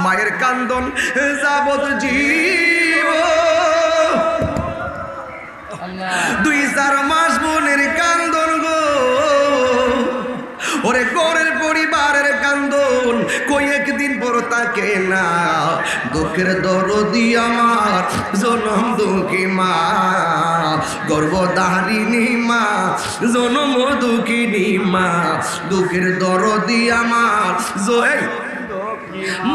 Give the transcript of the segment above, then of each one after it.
মায়ের কান্দন যাবত জীব 2-4 মাস বোনের কান্দন গো ওরে গোরের পরিবারের কান্দন কই একদিন পর তাকে না দুঃখের দরদি আমার জনম দুঃখী মা গর্ভধারিণী মা জনম দুঃখিনী মা দুঃখের দরদি আমার জয়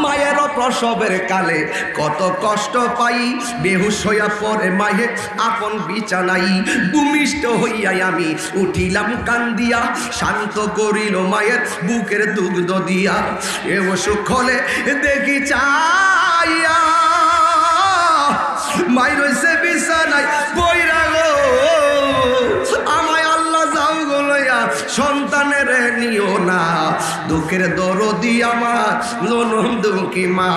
মায়ের প্রসবের কালে কত কষ্ট পাই বেহুশ হইয়া পড়ে মায়ে আপন বিছানাই ভূমিষ্ঠ হইয়াই আমি উঠিলাম কান্দিয়া শান্ত করিল মায়ের বুকের দুগ্ধ দিয়া এ অসুখ হলে দেখি চাইয়া মাই রইছে বিছানায় পইরা গো আমায় আল্লাহ যাও গো লইয়া সন্তানের নিও না দুঃখের দরদি আমার জনম দুঃখী মা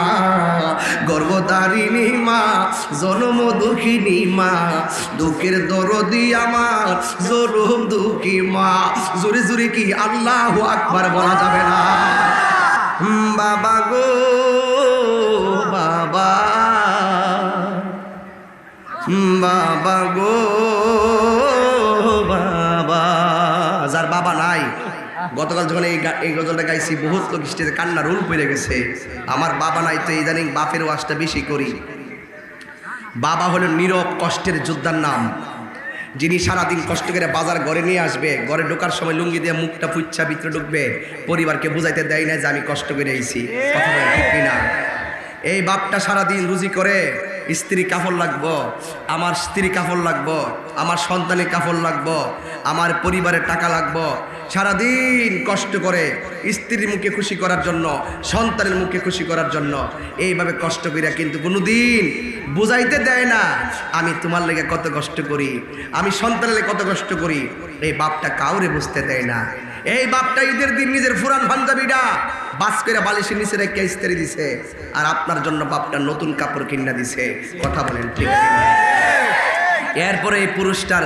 গর্ভধারিণী মা জনম দুঃখিনী মা দুঃখের দরদি আমার জনম দুঃখী মা জোরে জোরে কি আল্লাহু আকবার বলা যাবে না বাবা গো বাবা বাবা গো বাবা যার বাবা নাই গতকাল যখন এই গজলটা গাইছি বহুত লোক স্টেজে কান্না রোল পড়ে গেছে আমার বাবা নাই তো ইদানিং বাপের ওয়াজটা বেশি করি বাবা হলো নীরব কষ্টের যোদ্ধার নাম যিনি সারাদিন কষ্ট করে বাজার ঘরে নিয়ে আসবে ঘরে ঢোকার সময় লুঙ্গি দিয়ে মুখটা পুচ্ছা ভিতরে ঢুকবে পরিবারকে বুঝাইতে দেয় না যে আমি কষ্ট করে আইছি কথা বলে ঠিক কিনা এই বাপটা সারাদিন রুজি করে স্ত্রী কাপড় লাগবো আমার স্ত্রী কাপড় লাগবো আমার সন্তানের কাপড় লাগবো আমার পরিবারের টাকা লাগবো সারাদিন কষ্ট করে স্ত্রীর মুখে খুশি করার জন্য সন্তানের মুখে খুশি করার জন্য এইভাবে কষ্ট করিয়া কিন্তু কোনোদিন বুঝাইতে দেয় না আমি তোমার লেগে কত কষ্ট করি আমি সন্তানের লেগে কত কষ্ট করি এই বাপটা কাউরে বুঝতে দেয় না এই বাপটা ঈদের দিন নিজের ফুরান পাঞ্জাবিটা বাস করে বালিশের নিচে রেখে ইস্ত্রি দিছে আর আপনার জন্য বাপটা নতুন কাপড় কিনা দিছে কথা বলেন ঠিক এরপরে এই পুরুষটার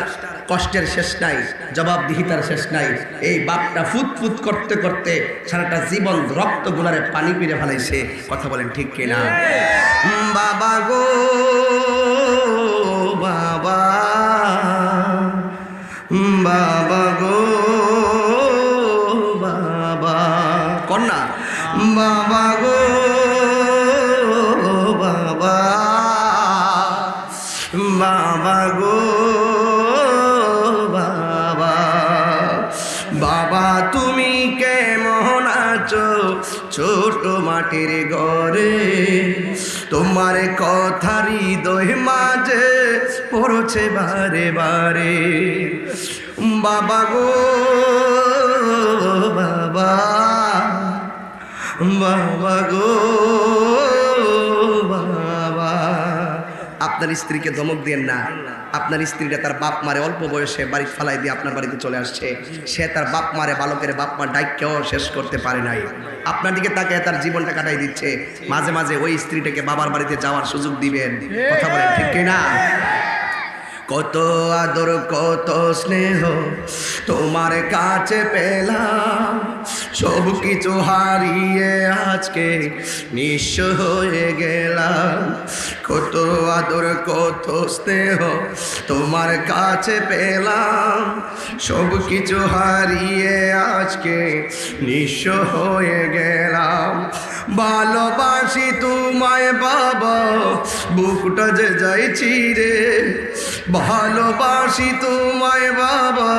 কষ্টের শেষ নাই জবাবদিহিতার শেষ নাই এই বাপটা ফুট ফুট করতে করতে সারাটা জীবন রক্ত গুনারে পানি পিড়ে ফেলাইছে কথা বলেন ঠিক কিনা বাবা গো বাবা বাবা গো বাবা কন্যা বাবা গো বাবা বাবা গো বাবা বাবা তুমি কেমন আছো ছোট মাটির ঘরে তোমার কথা হৃদয় মাঝে পড়ছে বারে বারে বাবা গো বাবা বাবা গো বাবা আপনার স্ত্রীকে ধমক দিয়েন না আপনার স্ত্রীটা তার বাপ মারে অল্প বয়সে বাড়ি ফালাই দিয়ে আপনার বাড়িতে চলে আসছে সে তার বাপ মারে বালকের বাপ মা ডাইকেও শেষ করতে পারে নাই আপনার দিকে তাকে তার জীবনটা কাটাই দিচ্ছে মাঝে মাঝে ওই স্ত্রীটাকে বাবার বাড়িতে যাওয়ার সুযোগ দিবেন কথা বলেন ঠিক কিনা কত আদর কত স্নেহ তোমার কাছে পেলাম সব কিছু হারিয়ে আজকে নিঃস্ব হয়ে গেলাম কত আদর কত স্নেহ তোমার কাছে পেলাম সব কিছু হারিয়ে আজকে নিঃস্ব হয়ে গেলাম ভালোবাসি তোমায় বাবা বুকটা যে যাইছি রে ভালোবাসি তোমায় বাবা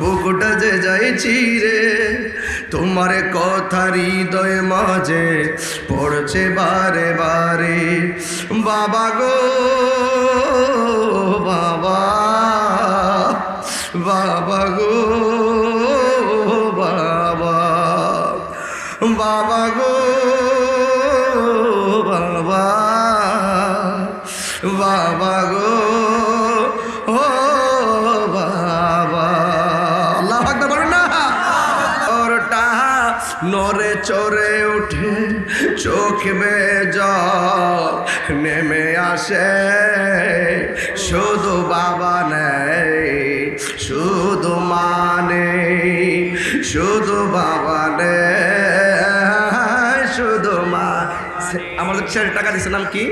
বুকটা যে যাইছি রে তোমার কথা হৃদয় মাঝে পড়ছে বারে বারে বাবা গো বাবা বাবা গো বাবা বাবা গো বাবা বাবা গো ও বাবা আল্লাহু আকবার বলেন না ওরটা নরে চড়ে উঠে চোখ বেজল নেমে আসে শুধু বাবা নেই শুধু মানে শুধু বাবা নেই শুধু মা আমাদের ছেলে টাকা দিছে নাম কি?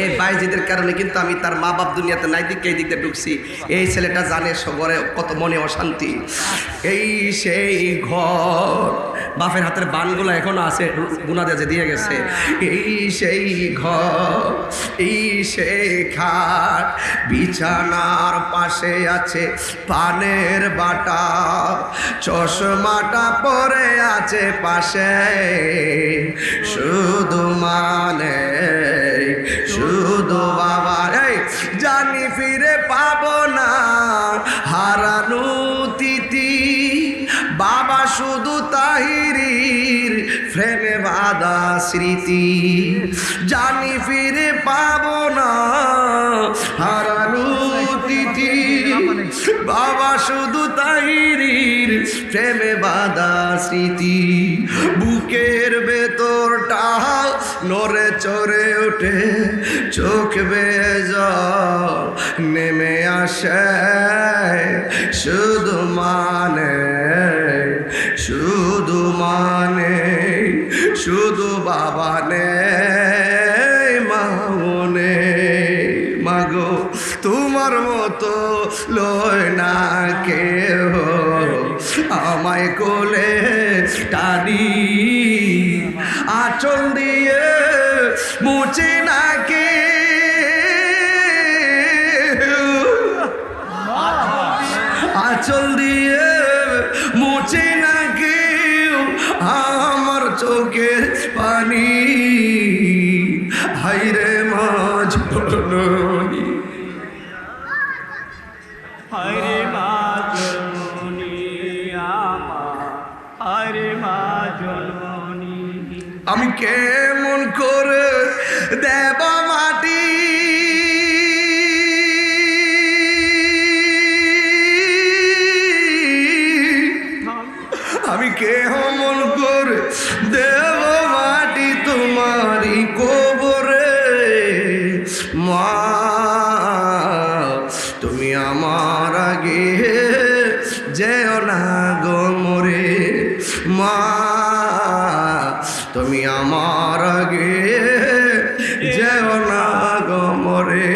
এই বাইজিদের কারণে কিন্তু আমি তার মা বাপ দুনিয়াতে নাই দিকে এই দিকে ঢুকছি। এই ছেলেটা জানে সগরে কত মনে অশান্তি। এই সেই ঘর, বাপের হাতের বানগুলো এখনো আছে, গুনা দিয়ে গেছে। এই সেই ঘর, এই সেই খাট, বিছানার পাশে আছে পানের বাটা, চশমাটা পরে আছে পাশে, শুধু মানে শুধু বাবা এই জানি ফিরে পাবো না হারানো তিথি, বাবা শুধু তাহিরির ফ্রেমে বাঁধা স্মৃতি, জানি ফিরে পাবো না হারানো তিথি, বাবা শুধু তাহিরির প্রেমে বাঁধা স্মৃতি, বুকের ভেতরটা নড়ে চড়ে ওঠে, চোখ বেয়ে জল নেমে আসে, শুধু মানে শুধু মানে শুধু বাবা নে মামনে, মাগো তোমার মতো লয় না কেহ, আমায় কোলে টানি আঁচল দিয়ে মুছে না কে, আঁচল দিয়ে মুছে না কেউ আমার চোখের পানি, হাইরে মা জননী, হরে মা জননী আমার, হরে মা জননী। আমি কেমন করে দেব মাটি, আমি কেমন করে দেব মাটি তোমারই কবরে, মা তুমি আমার আগে যেও না গো মরে, মা তুমি আমার আগে যেও না গো মরে।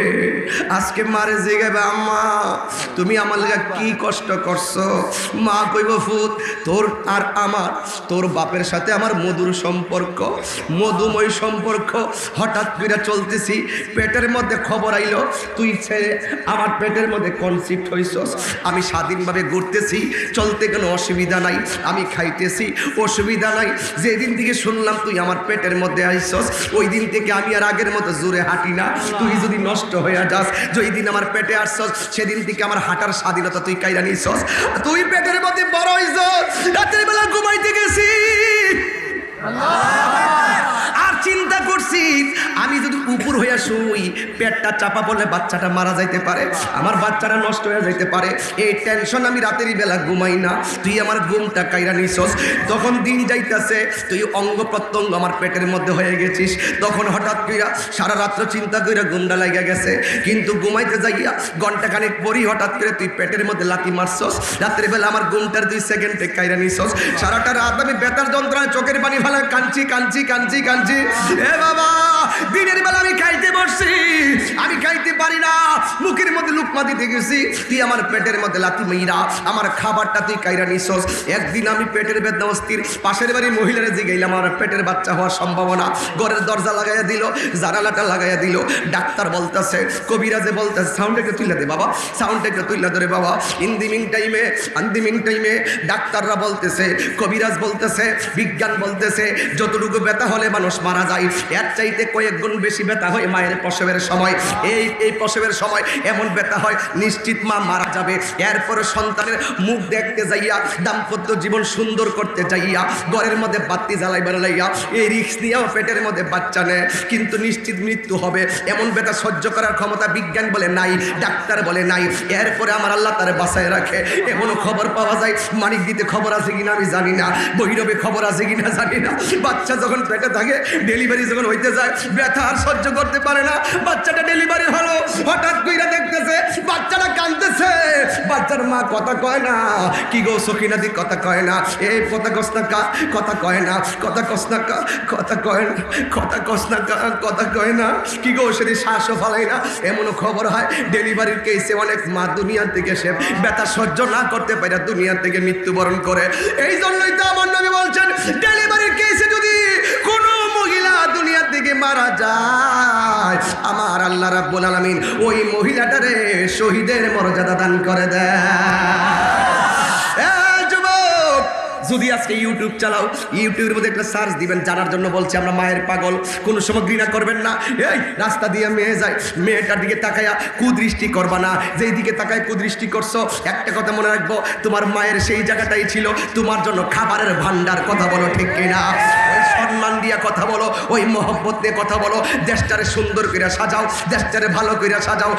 আজকে মারে জিগাবে আম্মা তুমি আমার লাগা কি কষ্ট করছো, মা কইব ফুত তোর আর আমার, তোর বাপের সাথে আমার মধুর সম্পর্ক, মধুময় সম্পর্ক, হঠাৎ করে চলতেছি পেটের মধ্যে খবর আইলো তুই ছেড়ে আমার পেটের মধ্যে কনসিপ্ট হইছস, আমি স্বাধীনভাবে ঘুরতেছি, চলতে কোনো অসুবিধা নাই, আমি খাইতেছি অসুবিধা নাই, যেদিন থেকে শুনলাম তুই আমার পেটের মধ্যে আইছস ওই দিন থেকে আমি আর আগের মতো জোরে হাঁটি না, তুই যদি নষ্ট হয়ে যাস, যেই দিন আমার পেটে আসছস সেদিন থেকে আমার হাঁটার স্বাধীনতা তুই কাইরা নিছস, তুই পেটের মধ্যে বড় হইছস, রাতের বেলা ঘুমাইতে গেছি আর চিন্তা করছি আমি যদি উপর হইয়া শুই পেটটা চাপা পড়লে বাচ্চাটা মারা যাইতে পারে, আমার বাচ্চাটা নষ্ট হয়ে যাইতে পারে, এই টেনশন আমি রাতের বেলা ঘুমাই না, তুই আমার ঘুমটা কাইরা নিছস, তখন দিন যাইতেছে তুই অঙ্গ প্রত্যঙ্গ আমার পেটের মধ্যে হয়ে গেছিস, তখন হঠাৎ কইরা সারা রাত্র চিন্তা কইরা গুন্ডা লাগা গেছে, কিন্তু ঘুমাইতে যাইয়া ঘন্টাখানেক পরই হঠাৎ করে তুই পেটের মধ্যে লাথি মারছস, রাতের বেলা আমার ঘুমটার 2 সেকেন্ডে কাইরা নিছস, সারাটা রাত আমি বেতার যন্ত্রণায় চোখের পানি ফেলা কাঁদছি কাঁদছি কাঁদছি কাঁদছি, এ বাবা দিনের বেলা আমি খাইতে বসছি, আমি খাইতে পারি না, মুখের মধ্যে লুকমা দিতে গেছি, তুই আমার পেটের মধ্যে লাথি মাইরা আমার খাবারটা তুই কাইরা নিছস, একদিন আমি পেটের বেদনা অস্থির, পাশের বাড়ির মহিলারা জিগাইলাম আমার পেটের বাচ্চা হওয়ার সম্ভাবনা, ঘরের দরজা লাগাইয়া দিল, জানালাটা লাগাইয়া দিল, ডাক্তার বলতেছে কবিরাজে বলতেছে সাউন্ড একটু তুলে দে বাবা, সাউন্ড একটু তুলে ধরে বাবা, ইনদিমিং টাইমে ডাক্তাররা বলতেছে, কবিরাজ বলতেছে, বিজ্ঞান বলতেছে যতটুকু ব্যথা হলে মানুষ মারা যায় এর চাইতে কয়েক গুণ বেশি ব্যথা হয় মায়ের প্রসবের সময়, এই প্রসবের সময় এমন ব্যথা হয় নিশ্চিত মা মারা যাবে, এরপরে সন্তানের মুখ দেখতে যাইয়া দাম্পত্য জীবন সুন্দর করতে যাইয়া ঘরের মধ্যে বাতি জ্বালাইবার লাইয়া এই রিস্ক নিয়েও পেটের মধ্যে বাচ্চা নেয়, কিন্তু নিশ্চিত মৃত্যু হবে, এমন ব্যথা সহ্য করার ক্ষমতা বিজ্ঞান বলে নাই, ডাক্তার বলে নাই, এরপরে আমার আল্লাহ তারে বাঁচায় রাখে, এমনও খবর পাওয়া যায় মানিক দিতে খবর আছে কিনা আমি জানি না, বৈরবে খবর আছে কিনা জানি না, বাচ্চা যখন পেটে থাকে ডেলিভারি যখন হইতে যায় ব্যথা আর সহ্য করতে পারে না। বাচ্চাটা ডেলিভারি হলো, হঠাৎ কইরা দেখতেছে বাচ্চাটা কাঁদতেছে, বাচ্চার মা কথা কয় না। কি গো সখিনাদি কথা কয় না, এই কথা কস না কা, কথা কয় না, কথা কস না কা, কথা কয় না, কথা কস না কা, কথা কয় না। কি গো সেদিন শ্বাসও ফালাই না। এমনও খবর হয় ডেলিভারির কেসে অনেক মা দুনিয়া থেকে সে ব্যথা সহ্য না করতে পারে দুনিয়া থেকে মৃত্যুবরণ করে। এই জন্যই তো আমার নবী বলছেন ডেলিভারির কেসে যদি কোনো মহিলা দুনিয়া থেকে মারা যায়, আমার আল্লাহ রাব্বুল আলামিন ওই মহিলাটারে শহীদের মর্যাদা দান করে দেয়। যুবক, যদি আজকে ইউটিউব চালাও, ইউটিউবের মধ্যে একটা সার্চ দিবেন, জানার জন্য বলছি আমরা মায়ের পাগল। কোনো সময় ঘৃণা করবেন না। এই রাস্তা দিয়ে মেয়ে যায়, মেয়েটার দিকে তাকায়া কুদৃষ্টি করবা না। যেই দিকে তাকায় কুদৃষ্টি করছো, একটা কথা মনে রাখবো, তোমার মায়ের সেই জায়গাটাই ছিল তোমার জন্য খাবারের ভান্ডার। কথা বলো ঠিক কিনা? ওই সম্মান দিয়া কথা বলো, ওই মহব্বত দিয়ে কথা বলো, দেশটারে সুন্দর করে সাজাও, দেশটারে ভালো করে সাজাও।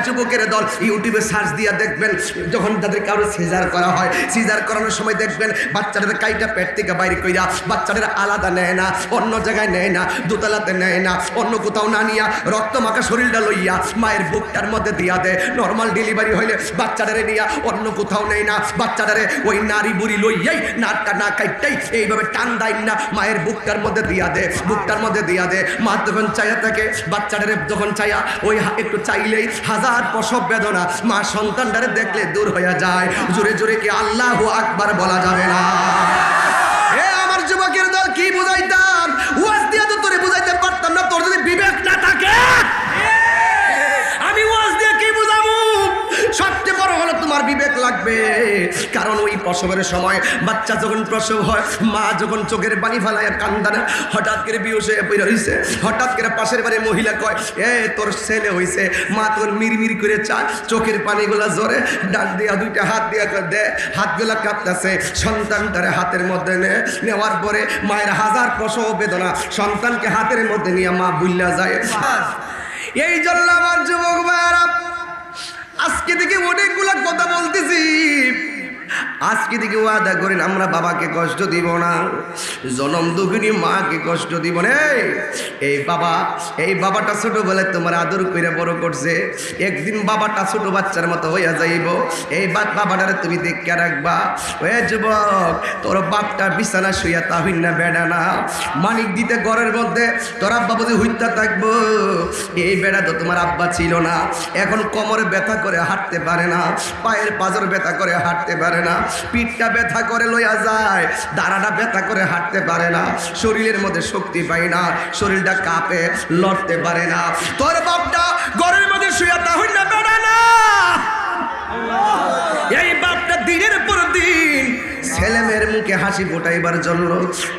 যুবকের দল ইউটিউবে সার্চ দিয়া দেখবেন, যখন তাদের কারো সিজার করা হয়, সিজার করানোর সময় দেখবেন বাচ্চাদের কাইটা পেট থেকে বাইরে কইরা বাচ্চাদের আলাদা নেয় না, অন্য জায়গায় নেয় না, দোতলাতে নেয় না, অন্য কোথাও না নিয়া রক্ত মাখা শরীরটা লইয়া মায়ের বুকটার মধ্যে দিয়া দেয়। নর্মাল ডেলিভারি হইলে বাচ্চাটারে নিয়া অন্য কোথাও নেয় না, বাচ্চাটারে ওই নারী বুড়ি লইয়াই নাটটা না কাইটাই এইভাবে টান দেয় না, মায়ের বুকটার মধ্যে দিয়া দে, বুকটার মধ্যে দিয়া দে। মা যখন চাইয়া থাকে বাচ্চাটারে, যখন চাইয়া ওই একটু চাইলেই হাজার প্রসব বেদনা মা সন্তানটারে দেখলে দূর হইয়া যায়। জোরে জোরে কি আল্লাহু আকবার বলা যাবে না? এ আমার যুবকের দল, কি বুঝাইতাম? ওয়াজ দিয়া তো তোরে বুঝাইতে পারতাম না, তোর যদি বিবেক না থাকে। আমি ওয়াজ দিয়ে কি বুঝাবো? সবচেয়ে বড় হলো তোমার বিবেক লাগবে। কারণ ওই প্রসবের সময় বাচ্চা যখন প্রসব হয়, মা যখন চোখের পানি ফেলায় কান্দানে, হঠাৎ করে বিহুশ হয়ে পড়ে রইছে, হঠাৎ করে পাশের বাড়ির মহিলা কয় এ তোর ছেলে হইছে। মা তোর মিরমির করে চায়, চোখের পানিগুলা জোরে ডাক দিয়া দুইটা হাত দিয়া দে, হাতগুলা কাঁপতেছে। সন্তানটারে হাতের মধ্যে নেওয়ার পরে মায়ের হাজার প্রসব বেদনা সন্তানকে হাতের মধ্যে নিয়ে মা ভুল্লা যায়। এই জন্য আমার যুবক ভাইরা, আজকে থেকে অনেকগুলা কথা বলতেছি, আজকে থেকে ওয়াদা করেন আমরা বাবাকে কষ্ট দিব না, জনম দুঃখিনী মাকে কষ্ট দিব না। এই বাবাটা ছোটবেলায় তোমার আদর করে বড় করছে, একদিন বাবাটা ছোট বাচ্চার মতো হইয়া যাইব। এই বাবাটারে তুমি দেখে রাখবা। ওই যুবক, তোর বাপটা বিছানা শুইয়া তা হইন না বেড়া না, মানিক দিতে ঘরের মধ্যে তোর আব্বা বুঝি হইতা থাকবো। এই বেড়া তো তোমার আব্বা ছিল না, এখন কোমরে ব্যথা করে হাঁটতে পারে না, পায়ের পাঁজর ব্যথা করে হাঁটতে পারে না, পিঠটা ব্যথা করে লইয়া যায়, দাঁড়াটা ব্যথা করে হাঁটতে পারে না, শরীরের মধ্যে শক্তি পায় না, শরীরটা কাঁপে, লড়তে পারে না। তোর বাপটা ঘরের মধ্যে শুয়ে তা হইন না বেড়া না। এই বাপটা দিনের পর দিন ছেলেমেয়ের মুখে হাসি ফোটাইবার জন্য,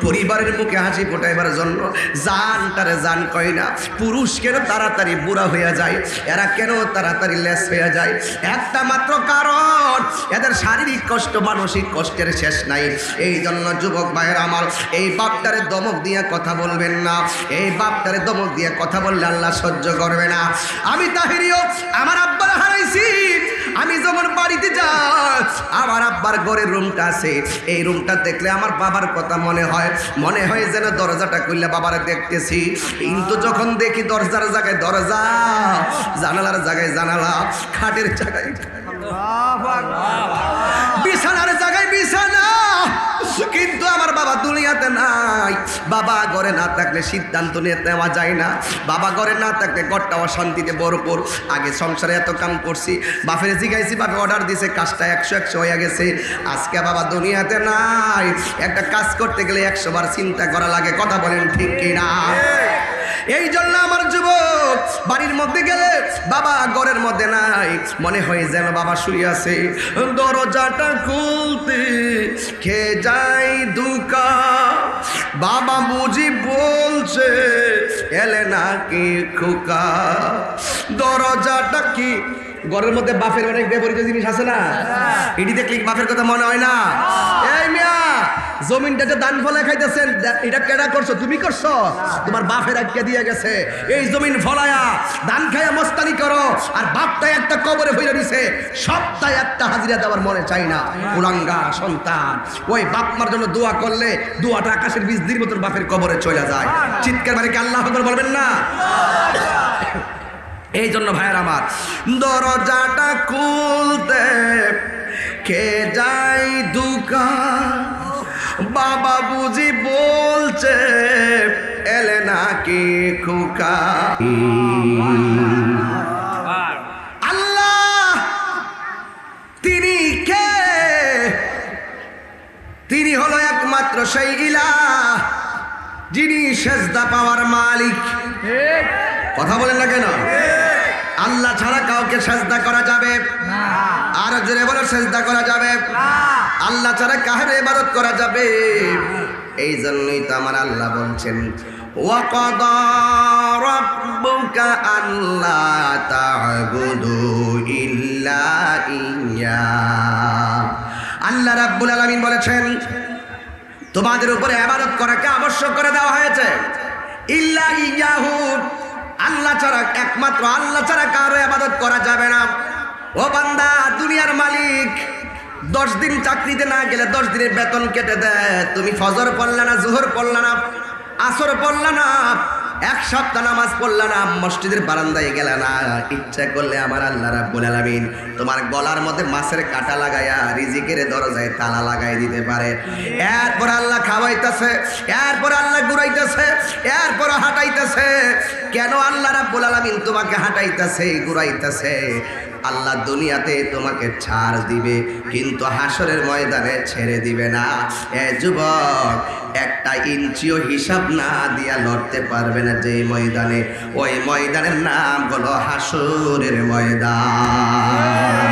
পরিবারের মুখে হাসি ফোটাইবার জন্য জানটারে জান কয় না। পুরুষ কেন তাড়াতাড়ি বুড়া হইয়া যায়, এরা কেন তাড়াতাড়ি লেস হইয়া যায়? একটা মাত্র কারণ, এদের শারীরিক কষ্ট, মানসিক কষ্টের শেষ নাই। এই জন্য যুবক ভাইয়ের আমার, এই বাপটারে দমক দিয়ে কথা বলবেন না। এই বাপটারে দমক দিয়ে কথা বললে আল্লাহ সহ্য করবে না। আমি তাহিরিও আমার আব্বার হারাইছি। আমি যখন বাড়িতে যাই, আমার আব্বার ঘরের রুমটা আছে, এই রুমটা দেখলে আমার বাবার কথা মনে হয় যেন দরজাটা খুললে বাবারে দেখতেছি। কিন্তু যখন দেখি দরজার জায়গায় দরজা, জানালার জায়গায় জানালা, খাটের জায়গায় বিছানার জায়গায় বিছানা, কিন্তু আমার বাবা দুনিয়াতে নাই। বাবা ঘরে না থাকলে সিদ্ধান্ত নিয়ে নেওয়া যায় না, বাবা ঘরে না থাকলে ঘরটা অশান্তিতে ভরপুর। আগে সংসারে এত কাম করছি, বাপের জিগাইছি, বাপে অর্ডার দিছে, কাজটা 100 হয়ে গেছে। আজকে বাবা দুনিয়াতে নাই, একটা কাজ করতে গেলে 100 বার চিন্তা করা লাগে। কথা বলেন ঠিক কিনা? এই জন্য আমার যুবক, বাড়ির মধ্যে গেলে বাবা ঘরের মধ্যে নাই, মনে হয় যেন বাবা শুয়ে আছে। দরজাটা খুলতে খেয়ে যাই দুকা, বাবা বুঝি বলছে এলে নাকি খোকা। দরজাটা কি ঘরের মধ্যে বাপের অনেক ব্যবহৃত জিনিস আছে না, এটি দেখলে বাপের কথা মনে হয় না? এই মিয়া জমিনটা যে দান ফলে খাইতেছেন, এটা কেডা করছো? তুমি করছো? তোমার বাপের আটকে দিয়ে গেছে। এই জমিন ফলায়া ধান খায়া মস্তানি করো, আর বাপটাই একটা কবরে হইয়া দিছে, সপ্তাহে একটা হাজিরা দেওয়ার মনে চাই না। কুলাঙ্গা সন্তান, ওই বাপ মার জন্য দোয়া করলে দোয়াটা আকাশের বীজ দির মতন বাপের কবরে চলে যায়। চিৎকার মানে কি আল্লাহ আকবার বলবেন না? এই জন্য ভাইয়ের আমার, দরজাটা খুলতে কে যাই দোকান, বাবা বুঝি বলছে এলে নাকি খোকা। আল্লাহ তিনি কে? তিনি হলো একমাত্র সেই ইলাহ যিনি সেজদা পাওয়ার মালিক। কথা বলেন না কেন? আল্লাহ ছাড়া কাউকে সেজদা করা যাবে না। আর জোরে বলো, সেজদা করা যাবে না। আল্লাহ ছাড়া কার ইবাদত করা যাবে? এই জন্যই তো আমার আল্লাহ বলছেন, ওয়াকাদা রাব্বুকা আল্লা তা'বুদু ইল্লা ইয়্যা। আল্লাহ রাব্বুল আলামিন বলেছেন, তোমাদের উপরে ইবাদত করাকে আবশ্যক করে দেওয়া হয়েছে। ইল্লা ইয়াহু, আল্লাহ ছাড়া, একমাত্র আল্লাহ ছাড়া কারো ইবাদত করা যাবে না। ও বান্দা, দুনিয়ার মালিক 10 দিন চাকরিতে না গেলে 10 দিনের বেতন কেটে দেয়। তুমি ফজর পড়লা না, জোহর পড়লা না, আসর পড়লা না, 1 সপ্তাহ নামাজ পড়লা না, মসজিদের বারান্দায় গেলা না, ইচ্ছা করলে আমার আল্লাহ রাব্বুল আলামিন তোমার গলার মধ্যে মাছের কাঁটা লাগাইয়া রিজিকের দরজায় তালা লাগাই দিতে পারে। এরপর আল্লাহ খাওয়াইতেছে, এরপর আল্লাহ ঘুরাইতেছে, এরপর হাঁটাইতেছে। কেন আল্লাহ রাব্বুল আলামিন তোমাকে হাঁটাইতেছে, ঘুরাইতেছে? আল্লাহ দুনিয়াতে তোমাকে ছাড় দিবে, কিন্তু হাসরের ময়দানে ছেড়ে দিবে না। এ যুবক, 1 ইঞ্চিও হিসাব না দিয়া লড়তে পারবে না যে ময়দানে, ওই ময়দানের নাম হলো হাসরের ময়দান।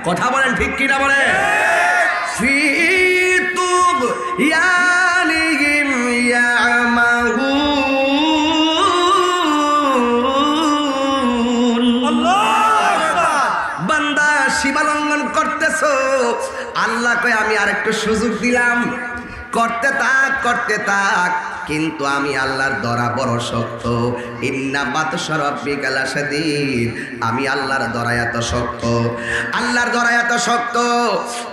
কথা বলেন ঠিক কিনা বলে? ফি তুগয়ানিহিম ইয়ামাহুন। বান্দা, সীমা লঙ্ঘন করতেছো। আল্লাহ কয় আমি আরেকটু সুযোগ দিলাম, করতে থাক, করতে থাক, কিন্তু আমি আল্লাহর দরা বড় শক্ত। ইন্না বাতশা রাব্বিকা লাশাদীদ, আমি আল্লাহর দরা এত শক্ত, আল্লাহর দরা এত শক্ত,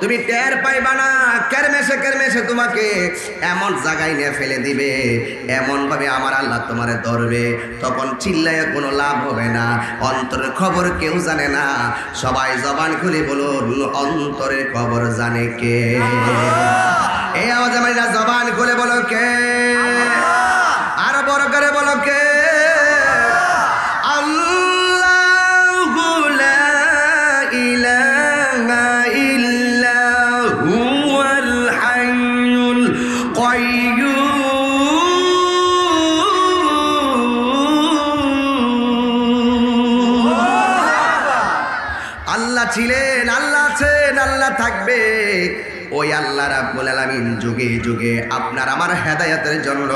তুমি টের পাইবা না। কেরমেশে কেরমেশে তোমাকে এমন জায়গায় নিয়ে ফেলে দিবে, এমন ভাবে আমার আল্লাহ তোমারে ধরবে, তখন চিল্লায় কোনো লাভ হবে না। অন্তরের খবর কেউ জানে না। সবাই জবান খুলে বলুন, অন্তরের খবর জানে কে? এই আওয়াজে মাইনা জবান খুলে বলো কে? আর বড় করে বলো কে? আল্লাহু লা ইলাহা ইল্লা হুয়াল হাইয়ুল কাইয়্যুম। আল্লাহ ছিলেন, আল্লাহ আছেন, আল্লাহ থাকবে। ওই আল্লাহ রাব্বুল আলামিন যুগে যুগে আপনার আমার হেদায়েতের জন্য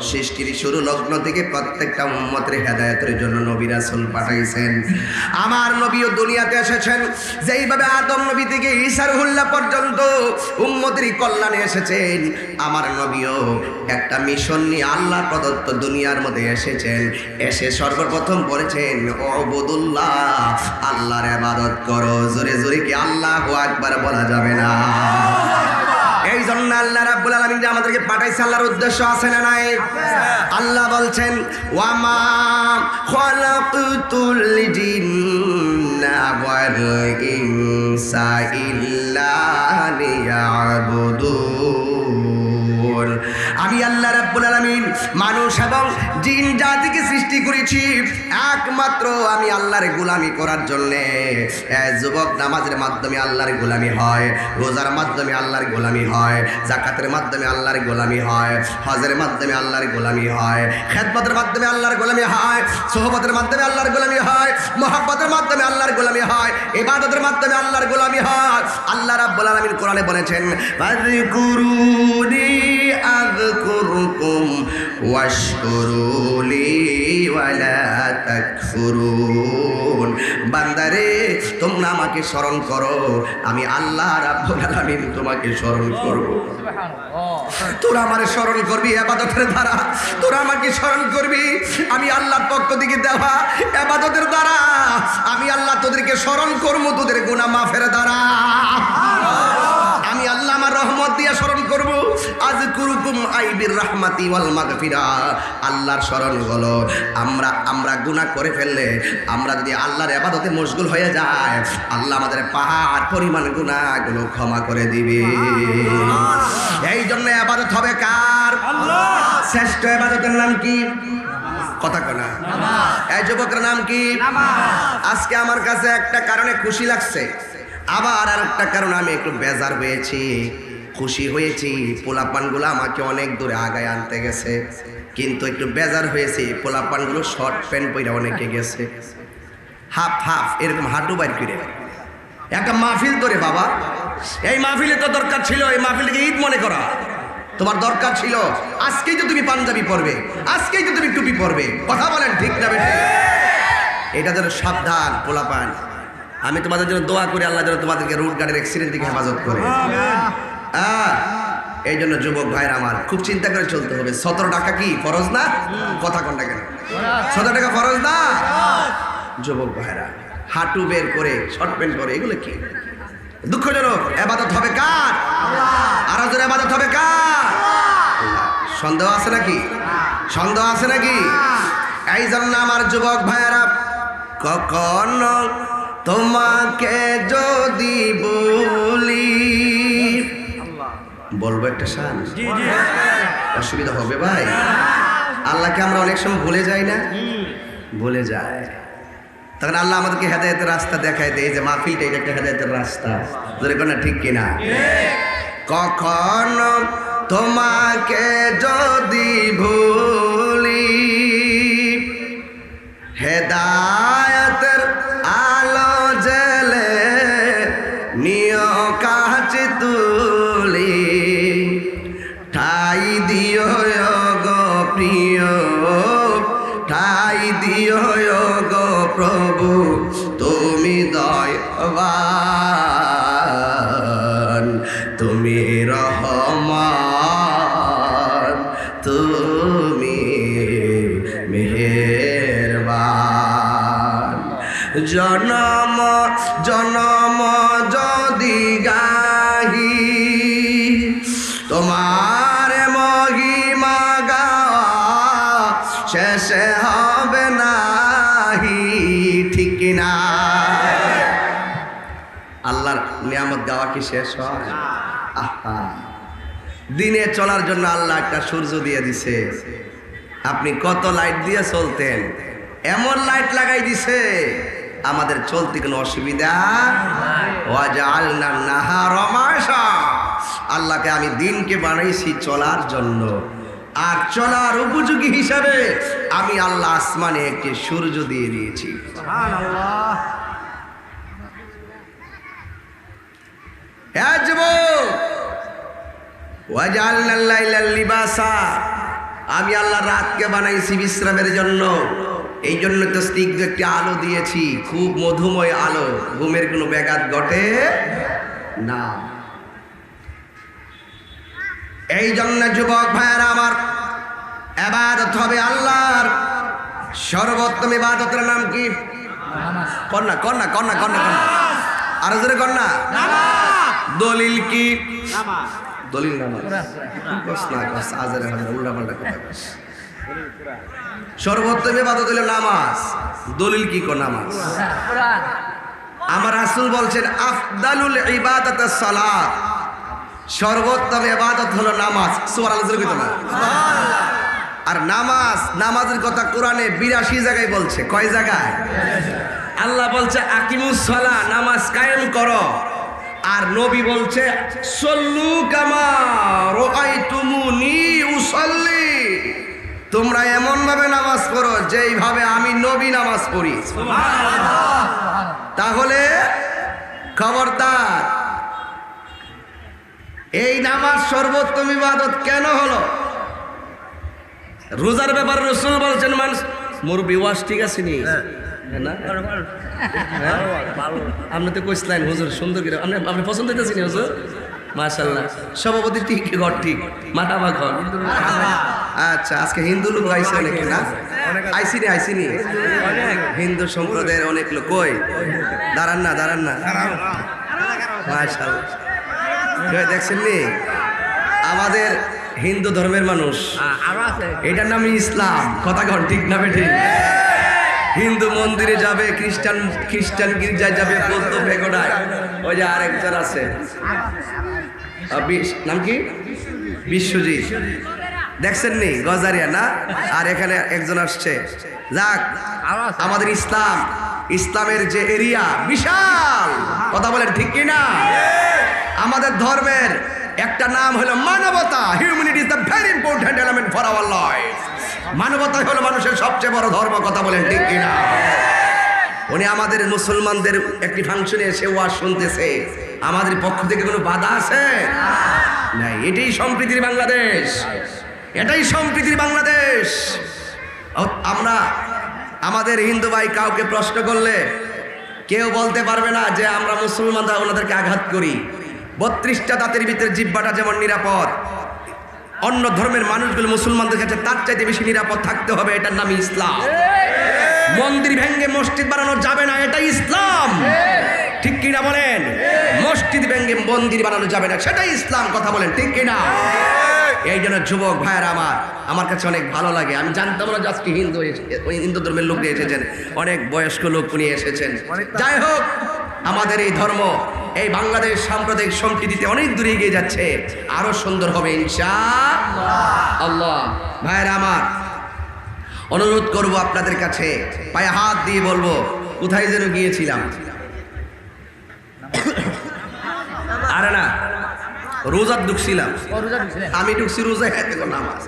সৃষ্টির শুরু লগ্ন থেকে প্রত্যেকটা উম্মতের হেদায়েতের জন্য নবী রাসূল পাঠাইছেন। আমার নবীও দুনিয়াতে এসেছেন, যেইভাবে আদম নবী থেকে ঈসা রুহুল্লাহ পর্যন্ত উম্মতের কল্যাণে এসেছেন, আমার নবীও একটা মিশন নিয়ে আল্লাহ প্রদত্ত দুনিয়ার মধ্যে এসেছেন। এসে সর্বপ্রথম বলেছেন, উবুদুল্লাহ, আল্লাহর ইবাদত করো। জোরে জোরে কি আল্লাহু আকবার বলা যাবে না? এই জন্য আল্লাহ রাব্বুল আলামিন যে আমাদেরকে পাঠাইছে, আল্লাহর উদ্দেশ্য আছে না নাই? আল্লাহ বলছেন, ওয়ামা খালাকতুল জিন্না ওয়াল ইনসা ইল্লা লিয়াবুদুন। আমি আল্লাহ রাব্বুল আলামিন মানুষ এবং জিন জাতিকে সৃষ্টি করেছি একমাত্র আমি আল্লাহর গোলামি করার জন্য। যুবক, নামাজের মাধ্যমে আল্লাহর গোলামি হয়, রোজার মাধ্যমে আল্লাহর গোলামি হয়, যাকাতের মাধ্যমে আল্লাহর গোলামি হয়, হজের মাধ্যমে আল্লাহর গোলামি হয়, খেদমতের মাধ্যমে আল্লাহর গোলামি হয়, সোহবতের মাধ্যমে আল্লাহর গোলামি হয়, মহব্বতের মাধ্যমে আল্লাহর গোলামি হয়, ইবাদতের মাধ্যমে আল্লাহর গোলামি হয়। আল্লাহ রাব্বুল আলামিন কোরআনে বলেছেন, ফাযকুরুনি আযকুরকুম ওয়াশকুরু ফাশকুরুলি ওয়ালা তাকফুরুন। বান্দারে তোমরা আমাকে স্মরণ করো, আমি আল্লাহ রাব্বুল আলামিন তোমাকে স্মরণ করব। তোরা আমারে স্মরণ করবি ইবাদতের দ্বারা, তোরা আমাকে স্মরণ করবি আমি আল্লাহর পক্ষ থেকে দেওয়া ইবাদতের দ্বারা। আমি আল্লাহ তোদেরকে স্মরণ করব তোদের গুনাহ মাফের দ্বারা। আমি আল্লাহ আমার রহমত দিয়ে স্মরণ করব। আযকুরুকুম আইবির রাহমাতি ওয়াল মাগফিরা। আল্লাহর স্মরণ হলো আমরা গুনাহ করে ফেললে, আমরা যদি আল্লাহর ইবাদতে মশগুল হয়ে যায়, আল্লাহ আমাদের পাহাড় পরিমাণ গুনাহগুলো ক্ষমা করে দিবে। এই জন্য ইবাদত হবে কার? আল্লাহ। শ্রেষ্ঠ ইবাদতের নাম কি? কথা কনা এই যুবকের নাম কি? আজকে আমার কাছে একটা কারণে খুশি লাগছে, আবার আর একটা কারণে আমি একটু বেজার হয়েছি। খুশি হয়েছি পোলাপানগুলো আমাকে অনেক দূরে আগায় আনতে গেছে, কিন্তু একটু বেজার হয়েছি পোলাপানগুলো শর্ট প্যান্ট পরে অনেকে গেছে, হাফ হাফ এরকম হাঁটু বাইর করে। একটা মাহফিল তোরে বাবা, এই মাহফিলে তো দরকার ছিল এই মাহফিলকে ঈদ মনে করা। তোমার দরকার ছিল আজকেই তো তুমি পাঞ্জাবি পরবে, আজকেই তো তুমি টুপি পরবে। কথা বলেন ঠিক না বেঠিক? এটা যেন সাবধান পোলাপান। আমি তোমাদের জন্য দোয়া করি আল্লাহ যেন তোমাদেরকে রোড গার্ডের অ্যাক্সিডেন্ট থেকে হেফাজত করে। এই জন্য যুবক ভাইরা আমার খুব চিন্তা করে চলতে হবে। 17 টাকা কি ফরজ না? কথা কোনটা কেন? 17 টাকা ফরজ না? যুবক ভাইরা হাঁটু বের করে শর্ট প্যান্ট করে এগুলো কি দুঃখজনক। ইবাদত হবে কার? আর জোরে ইবাদত হবে কার? সন্দেহ আছে নাকি? সন্দেহ আছে নাকি? এই জন্য আমার যুবক ভাইরা কখনো তোমাকে যদি বলি, বলবো একটা শান, অসুবিধা হবে ভাই? আল্লাহকে আমরা অনেক সময় ভুলে যাই না? ভুলে যায়। তখন আল্লাহ আমাদেরকে হেদায়েতের রাস্তা দেখায় দেয়, যে মাহফিলটা এটা একটা হেদায়েতের রাস্তা। ধরে কোন ঠিক কিনা? কখনো তোমাকে যদি ভুলি, হেদায়েতের আলো জেলে নিয় কাছে তুলি, ঠাই দিও গো প্রিয়, ঠাই দিও গো প্রভু তুমি দয়াবান, তুমি রহমান, তুমি মেহেরবান। জনম জনম যদি গাহি তোমার মহিমা গাওয়া শেষে হবে নাহি, ঠিক না? আল্লাহর নিয়ামত গাওয়া কি শেষ হয়? আহা, দিনে চলার জন্য আল্লাহ একটা সূর্য দিয়ে দিছে। আপনি কত লাইট দিয়ে চলতেন, এমন লাইট লাগাই দিছে আমাদের চলতে কোনো অসুবিধা। ওয়াজআলনা নাহারা মাশা, আল্লাহকে আমি দিনকে বানাইছি চলার জন্য, আর চলার উপযোগী হিসাবে আমি আল্লাহ আসমানে একটি সূর্য দিয়ে দিয়েছি। সুবহানাল্লাহ। হে যুবক, ওয়াজআলনাল লাইলা লিবাসা, আমি আল্লাহ রাতকে বানাইছি বিশ্রামের জন্য। এই জন্য তো স্নিগ্ধ একটি আলো দিয়েছি, খুব মধুময় আলো, ঘুমের কোনো ব্যাঘাত ঘটে না। এই জন্য যুবক ভাইয়েরা আমার, ইবাদত হবে আল্লাহর। সর্বোত্তম ইবাদতের নাম কি? কন্যা কন্যা কন্যা কন্যা কন্যা আরো জোরে কন্যা। দলিল কি? দলিল নামাজ। সর্বোত্তম ইবাদত হলো নামাজ। দলিল কি? কো নামাজ। আমার রাসূল বলছেন আফদালুল ইবাদাতাস সালাত, সর্বোত্তম ইবাদত হলো নামাজ। সুবহানাল্লাহ কইতো না? আর নামাজ, নামাজের কথা কোরআনে 82 জায়গায় বলছে। কয় জায়গায়? আল্লাহ বলছে আকিমুস সালাহ, নামাজ কায়েম করো। আর নবী বলছে সল্লু কামা রাআইতুমুনি উসাল্লি, তোমরা এমন ভাবে নামাজ পড়ো যেইভাবে আমি নবী নামাজ পড়ি। সুবহানাল্লাহ। তাহলে খবরদার, এই নামাজ সর্বোত্তম ইবাদত কেন হলো? রোজার ব্যাপারে রাসূল বলছেন মানুষ মুরব্বি ওয়াজ ঠিক আছে নি না আপনি তো কইছিলেন হুজুর সুন্দর করে আপনি পছন্দ হইতেছেন হুজুর মাশাআল্লাহ সভাপতি ঠিক ঘর ঠিক মাথাবা ঘর আচ্ছা আজকে হিন্দু লোক আইছে অনেক না আইসিনি হিন্দু সম্প্রদায়ের অনেক লোক কই দাঁড়ান না মাশাআল্লাহ দেখছেন নি আমাদের হিন্দু ধর্মের মানুষ এটার নাম ইসলাম কথা কন ঠিক না বেঠিক হিন্দু মন্দিরে যাবে খ্রিস্টান গির্জায় যাবে বৌদ্ধ ভেগোডায় ওই যে আরেকজন আছে নাম কি বিশ্বজিৎ দেখছেন নি গজারিয়া না আর এখানে একজন আসছে যাক আমাদের ইসলামের যে এরিয়া বিশাল কথা বলেন ঠিক কি না আমাদের ধর্মের একটা নাম হলো মানবতা humanity is the very important element for our life মানবতা হলো মানুষের সবচেয়ে বড় ধর্ম কথা বলেন ঠিক কি না উনি আমাদের মুসলমানদের একটি ফাংশনে এসে ওয়াজ শুনতেছে আমাদের পক্ষ থেকে কোনো বাধা আছে নাই এটাই সম্প্রীতির বাংলাদেশ আমরা আমাদের হিন্দু ভাই কাউকে প্রশ্ন করলে কেউ বলতে পারবে না যে আমরা মুসলমানরা ওনাদেরকে আঘাত করি 32টা দাঁতের ভিতরে জিহ্বাটা যেমন নিরাপদ অন্য ধর্মের মানুষগুলো মুসলমানদের কাছে তার চাইতে বেশি নিরাপদ থাকতে হবে এটার নাম ইসলাম মন্দির ভেঙে মসজিদ বানানো যাবে না এটাই ইসলাম ঠিক কিনা বলেন মসজিদ ভেঙে মন্দির বানানো যাবে না সেটাই ইসলাম কথা বলেন ঠিক কিনা এই জন্য যুবক ভাইয়েরা আমার কাছে অনেক ভালো লাগে আমি জানতাম না আজকে হিন্দু ধর্মের লোক নিয়ে এসেছেন অনেক বয়স্ক লোক নিয়ে এসেছেন যাই হোক আমাদের এই ধর্ম এই বাংলাদেশ সাম্প্রদায়িক সম্প্রীতিতে অনেক দূরে এগিয়ে যাচ্ছে আরো সুন্দর হবে ইনশাআল্লাহ ভাইয়েরা আমার অনুরোধ করব আপনাদের কাছে পায়ে হাত দিয়ে বলবো কোথায় যেন গিয়েছিলাম আরে না রোজা ঢুকছিলাম আমি ঢুকছি রোজা হাতে নামাজ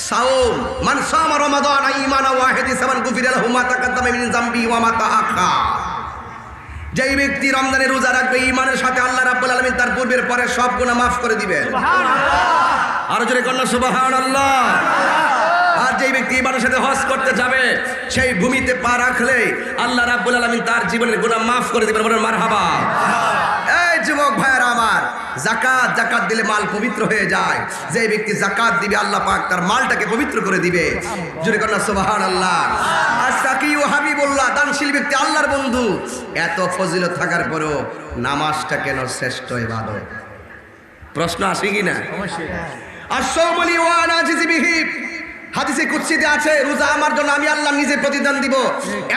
সাওম মান সামা রমাদান ঈমানা ওয়া ইহতিসাবান গুফিরা লাহু মা তাকাদ্দামা মিন যামবি ওয়া মা তাআখা যেই ব্যক্তি রমজানের রোজা রাখবে ঈমানের সাথে আল্লাহ রাব্বুল আলামিন তার পূর্বের পরের সব গুনাহ মাফ করে দিবেন সুবহানাল্লাহ আর জোরে কন্যা সুবহানাল্লাহ আর যেই ব্যক্তি ঈমানের সাথে হজ করতে যাবে সেই ভূমিতে পা রাখলে আল্লাহ রাব্বুল আলামিন তার জীবনের গুনাহ মাফ করে দিবেন বলেন মারহাবা এই যুবক ভাইরা আমার জাকাত দিলে মাল পবিত্র হয়ে যায় যে ব্যক্তি জাকাত দিবে আল্লাহ পাক তার মালটাকে পবিত্র করে দিবে জোরে কন্যা সুবহানাল্লাহ আসাকি ও হাবিবুল্লাহ দানশীল ব্যক্তি আল্লাহর বন্ধু এত ফজিলত থাকার পরেও নামাজটা কেন শ্রেষ্ঠ ইবাদত প্রশ্ন আসে কি না অবশ্যই আসসালামু ওয়া আনা আজিজি বিহি হাদিসে কুদসিতে আছে রোজা আমার জন্য আমি আল্লাহ নিজে প্রতিদান দিব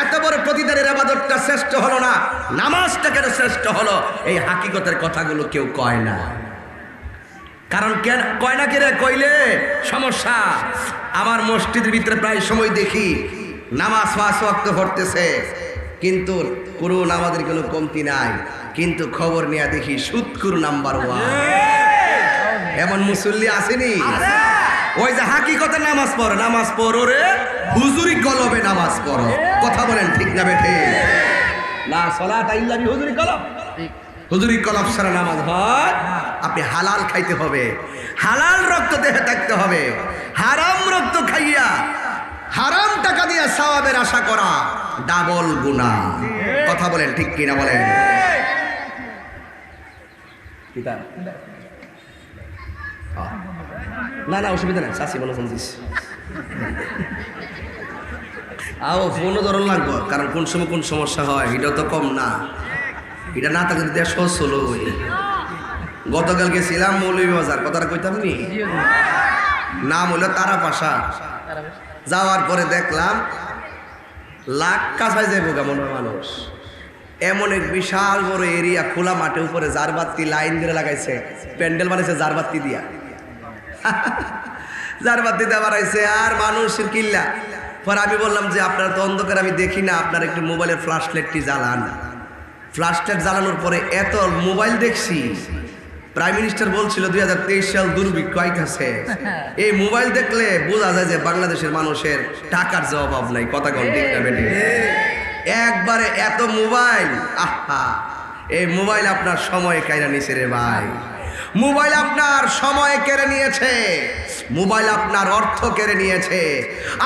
এত বড় প্রতিদানের ইবাদতটা শ্রেষ্ঠ হলো না নামাজটা কেন শ্রেষ্ঠ হলো এই হাকিকতের কথাগুলো কেউ কয় না কারণ কেন কয় না কেন কইলে সমস্যা আমার মসজিদের ভিতরে প্রায় সময় দেখি নামাজ 5 ওয়াক্ত পড়তেছে কিন্তু কোনো নামাজের কোনো কমতি নাই কিন্তু খবর নিয়ে দেখি সুদখোর নাম্বার 1 এমন মুসল্লি আসেনি ওই যে হাকিকতে নামাজ পড়ো রে হুজুরি কলবে নামাজ পড়ো কথা বলেন ঠিক না বেঠে লা সালাতা ইল্লা বি হুজুরি কলব হুজুরি কলব ছাড়া নামাজ হয় আপনি হালাল খাইতে হবে হালাল রক্ত দেহে থাকতে হবে হারাম রক্ত খাইয়া হারাম টাকা দিয়ে সওয়াবের আশা করা ডাবল গুনাহ কথা বলেন ঠিক কি না বলেন কিতা না অসুবিধা নাই চাষি বলো ফোন দিস ফোনও ধরন লাগবো কারণ কোন সময় কোন সমস্যা হয় এটা তো কম না এটা না থাকলে দেশ সহজ হলো গতকাল গেছিলাম মৌলভীবাজার কথাটা কইতাম নি নাম হলো তারা পাশা যাওয়ার পরে দেখলাম লাখ কাছায় যাইব কেমন মানুষ এমন এক বিশাল বড় এরিয়া খোলা মাঠে উপরে জারবাতি লাইন দিয়ে লাগাইছে প্যান্ডেল বানাইছে জারবাতি দিয়া জারবাতি দেওয়া বানাইছে আর মানুষের কিল্লা পরে আমি বললাম যে আপনারা তো অন্ধকার আমি দেখি না আপনার একটু মোবাইলের ফ্ল্যাশ লাইটটি জ্বালান ফ্ল্যাশ লাইট জ্বালানোর পরে এত মোবাইল দেখছি প্রাইম মিনিস্টার বলছিল 2023 সাল দুর্ভিক্ষ আইতাছে এই মোবাইল দেখলে বোঝা যায় যে বাংলাদেশের মানুষের টাকার যে অভাব নাই কথা কোন ঠিক না বেটি একবারে এত মোবাইল আহা এই মোবাইল আপনার সময় কাইরা নিছে রে ভাই মোবাইল আপনার সময় কেড়ে নিয়েছে, মোবাইল আপনার অর্থ কেড়ে নিয়েছে,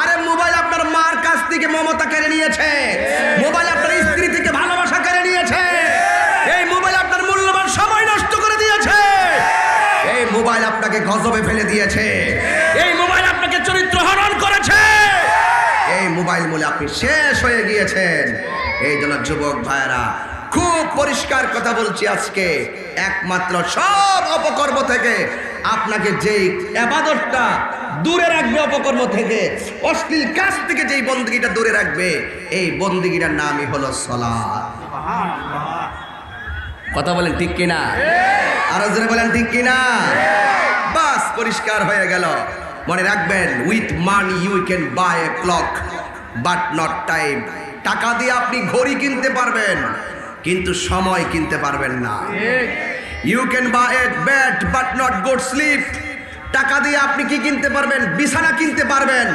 আরে মোবাইল আপনার মার কাছ থেকে মমতা কেড়ে নিয়েছে, মোবাইল আপনার স্ত্রী থেকে ভালোবাসা কেড়ে নিয়েছে, এই মোবাইল আপনার মূল্যবান সময় নষ্ট করে দিয়েছে, এই মোবাইল আপনাকে গজবে ফেলে দিয়েছে, এই মোবাইল আপনাকে চরিত্র হরণ করেছে, এই মোবাইল বলে আপনি শেষ হয়ে গিয়েছেন। এই জন্য যুবক ভাইরা খুব পরিষ্কার কথা বলছি আজকে, একমাত্র সব অপকর্ম থেকে আপনাকে যেই ইবাদতটা দূরে রাখবে, অপকর্ম থেকে অশ্লীল কাজ থেকে যেই বন্দেগীটা দূরে রাখবে, এই বন্দেগীটার নামই হলো সালাত। কথা বলেন ঠিক কিনা? আরো জোরে বলেন ঠিক কিনা? বাস পরিষ্কার হয়ে গেল। মনে রাখবেন, with money you can buy a clock but not time. টাকা দিয়ে আপনি ঘড়ি কিনতে পারবেন, কিন্তু সময় কিনতে পারবেন না। You can buy a bed but not good sleep. টাকা দিয়ে আপনি কি কিনতে পারবেন? বিছানা কিনতে পারবেন,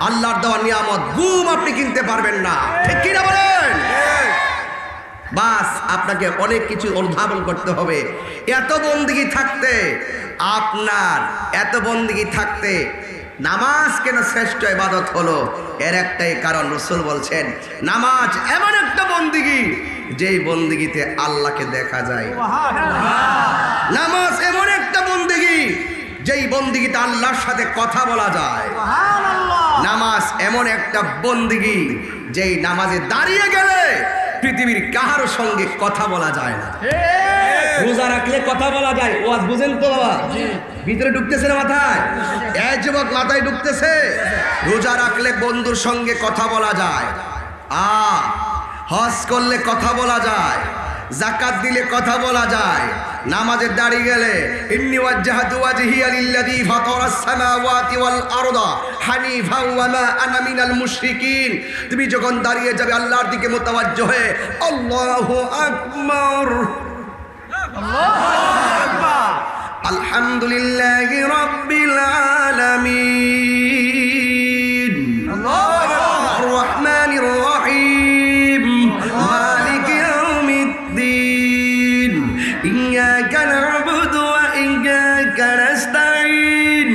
আল্লাহর দেওয়া নিয়ামত ঘুম আপনি কিনতে পারবেন না। ঠিক কিনা বলেন? বাস আপনাকে অনেক কিছু অনুধাবন করতে হবে। এত বন্দেগী থাকতে আপনার, এত বন্দেগী থাকতে নামাজ কেন শ্রেষ্ঠ ইবাদত হলো, এর একটাই কারণ, রাসূল বলছেন নামাজ এমন একটা বন্দেগী যেই বন্দেগীতে আল্লাহকে দেখা যায়। নামাজ এমন একটা বন্দেগী যেই বন্দেগীতে আল্লাহর সাথে কথা বলা যায়। নামাজ এমন একটা বন্দেগী যেই নামাজে দাঁড়িয়ে গেলে পৃথিবীর কাহার সঙ্গে কথা বলা যায় না। রোজা রাখলে কথা বলা যায়। ওয়াজ বুঝেন তো বাবা? ভিতরে ঢুকতেছে না মাথায়? এই যুবক মাথায় ঢুকতেছে। রোজা রাখলে বন্ধুর সঙ্গে কথা বলা যায়, হজ করলে কথা বলা যায়, যাকাত দিলে কথা বলা যায়, নামাজে দাঁড়িয়ে গেলে ইন্নী ওয়াজ্জাহতু ওয়াজহিয়া লিল্লাযী ফাতারাস সামাওয়াতি ওয়াল আরদা হানিফাও ওয়া মা আনা মিনাল মুশরিকিন। তুমি যখন দাঁড়িয়ে যাবে আল্লাহর দিকে মুতাওয়াজ্জিহ হয়ে, আল্লাহু আকবার, আল্লাহু আকবার, আলহামদুলিল্লাহি রাব্বিল আলামিন, আল্লাহু আকবার, আর রহমানির রহিম, মালিকি ইয়াউমিদ্দিন, ইয়্যাকা না'বুদু ওয়া ইয়্যাকা নাস্তাঈন,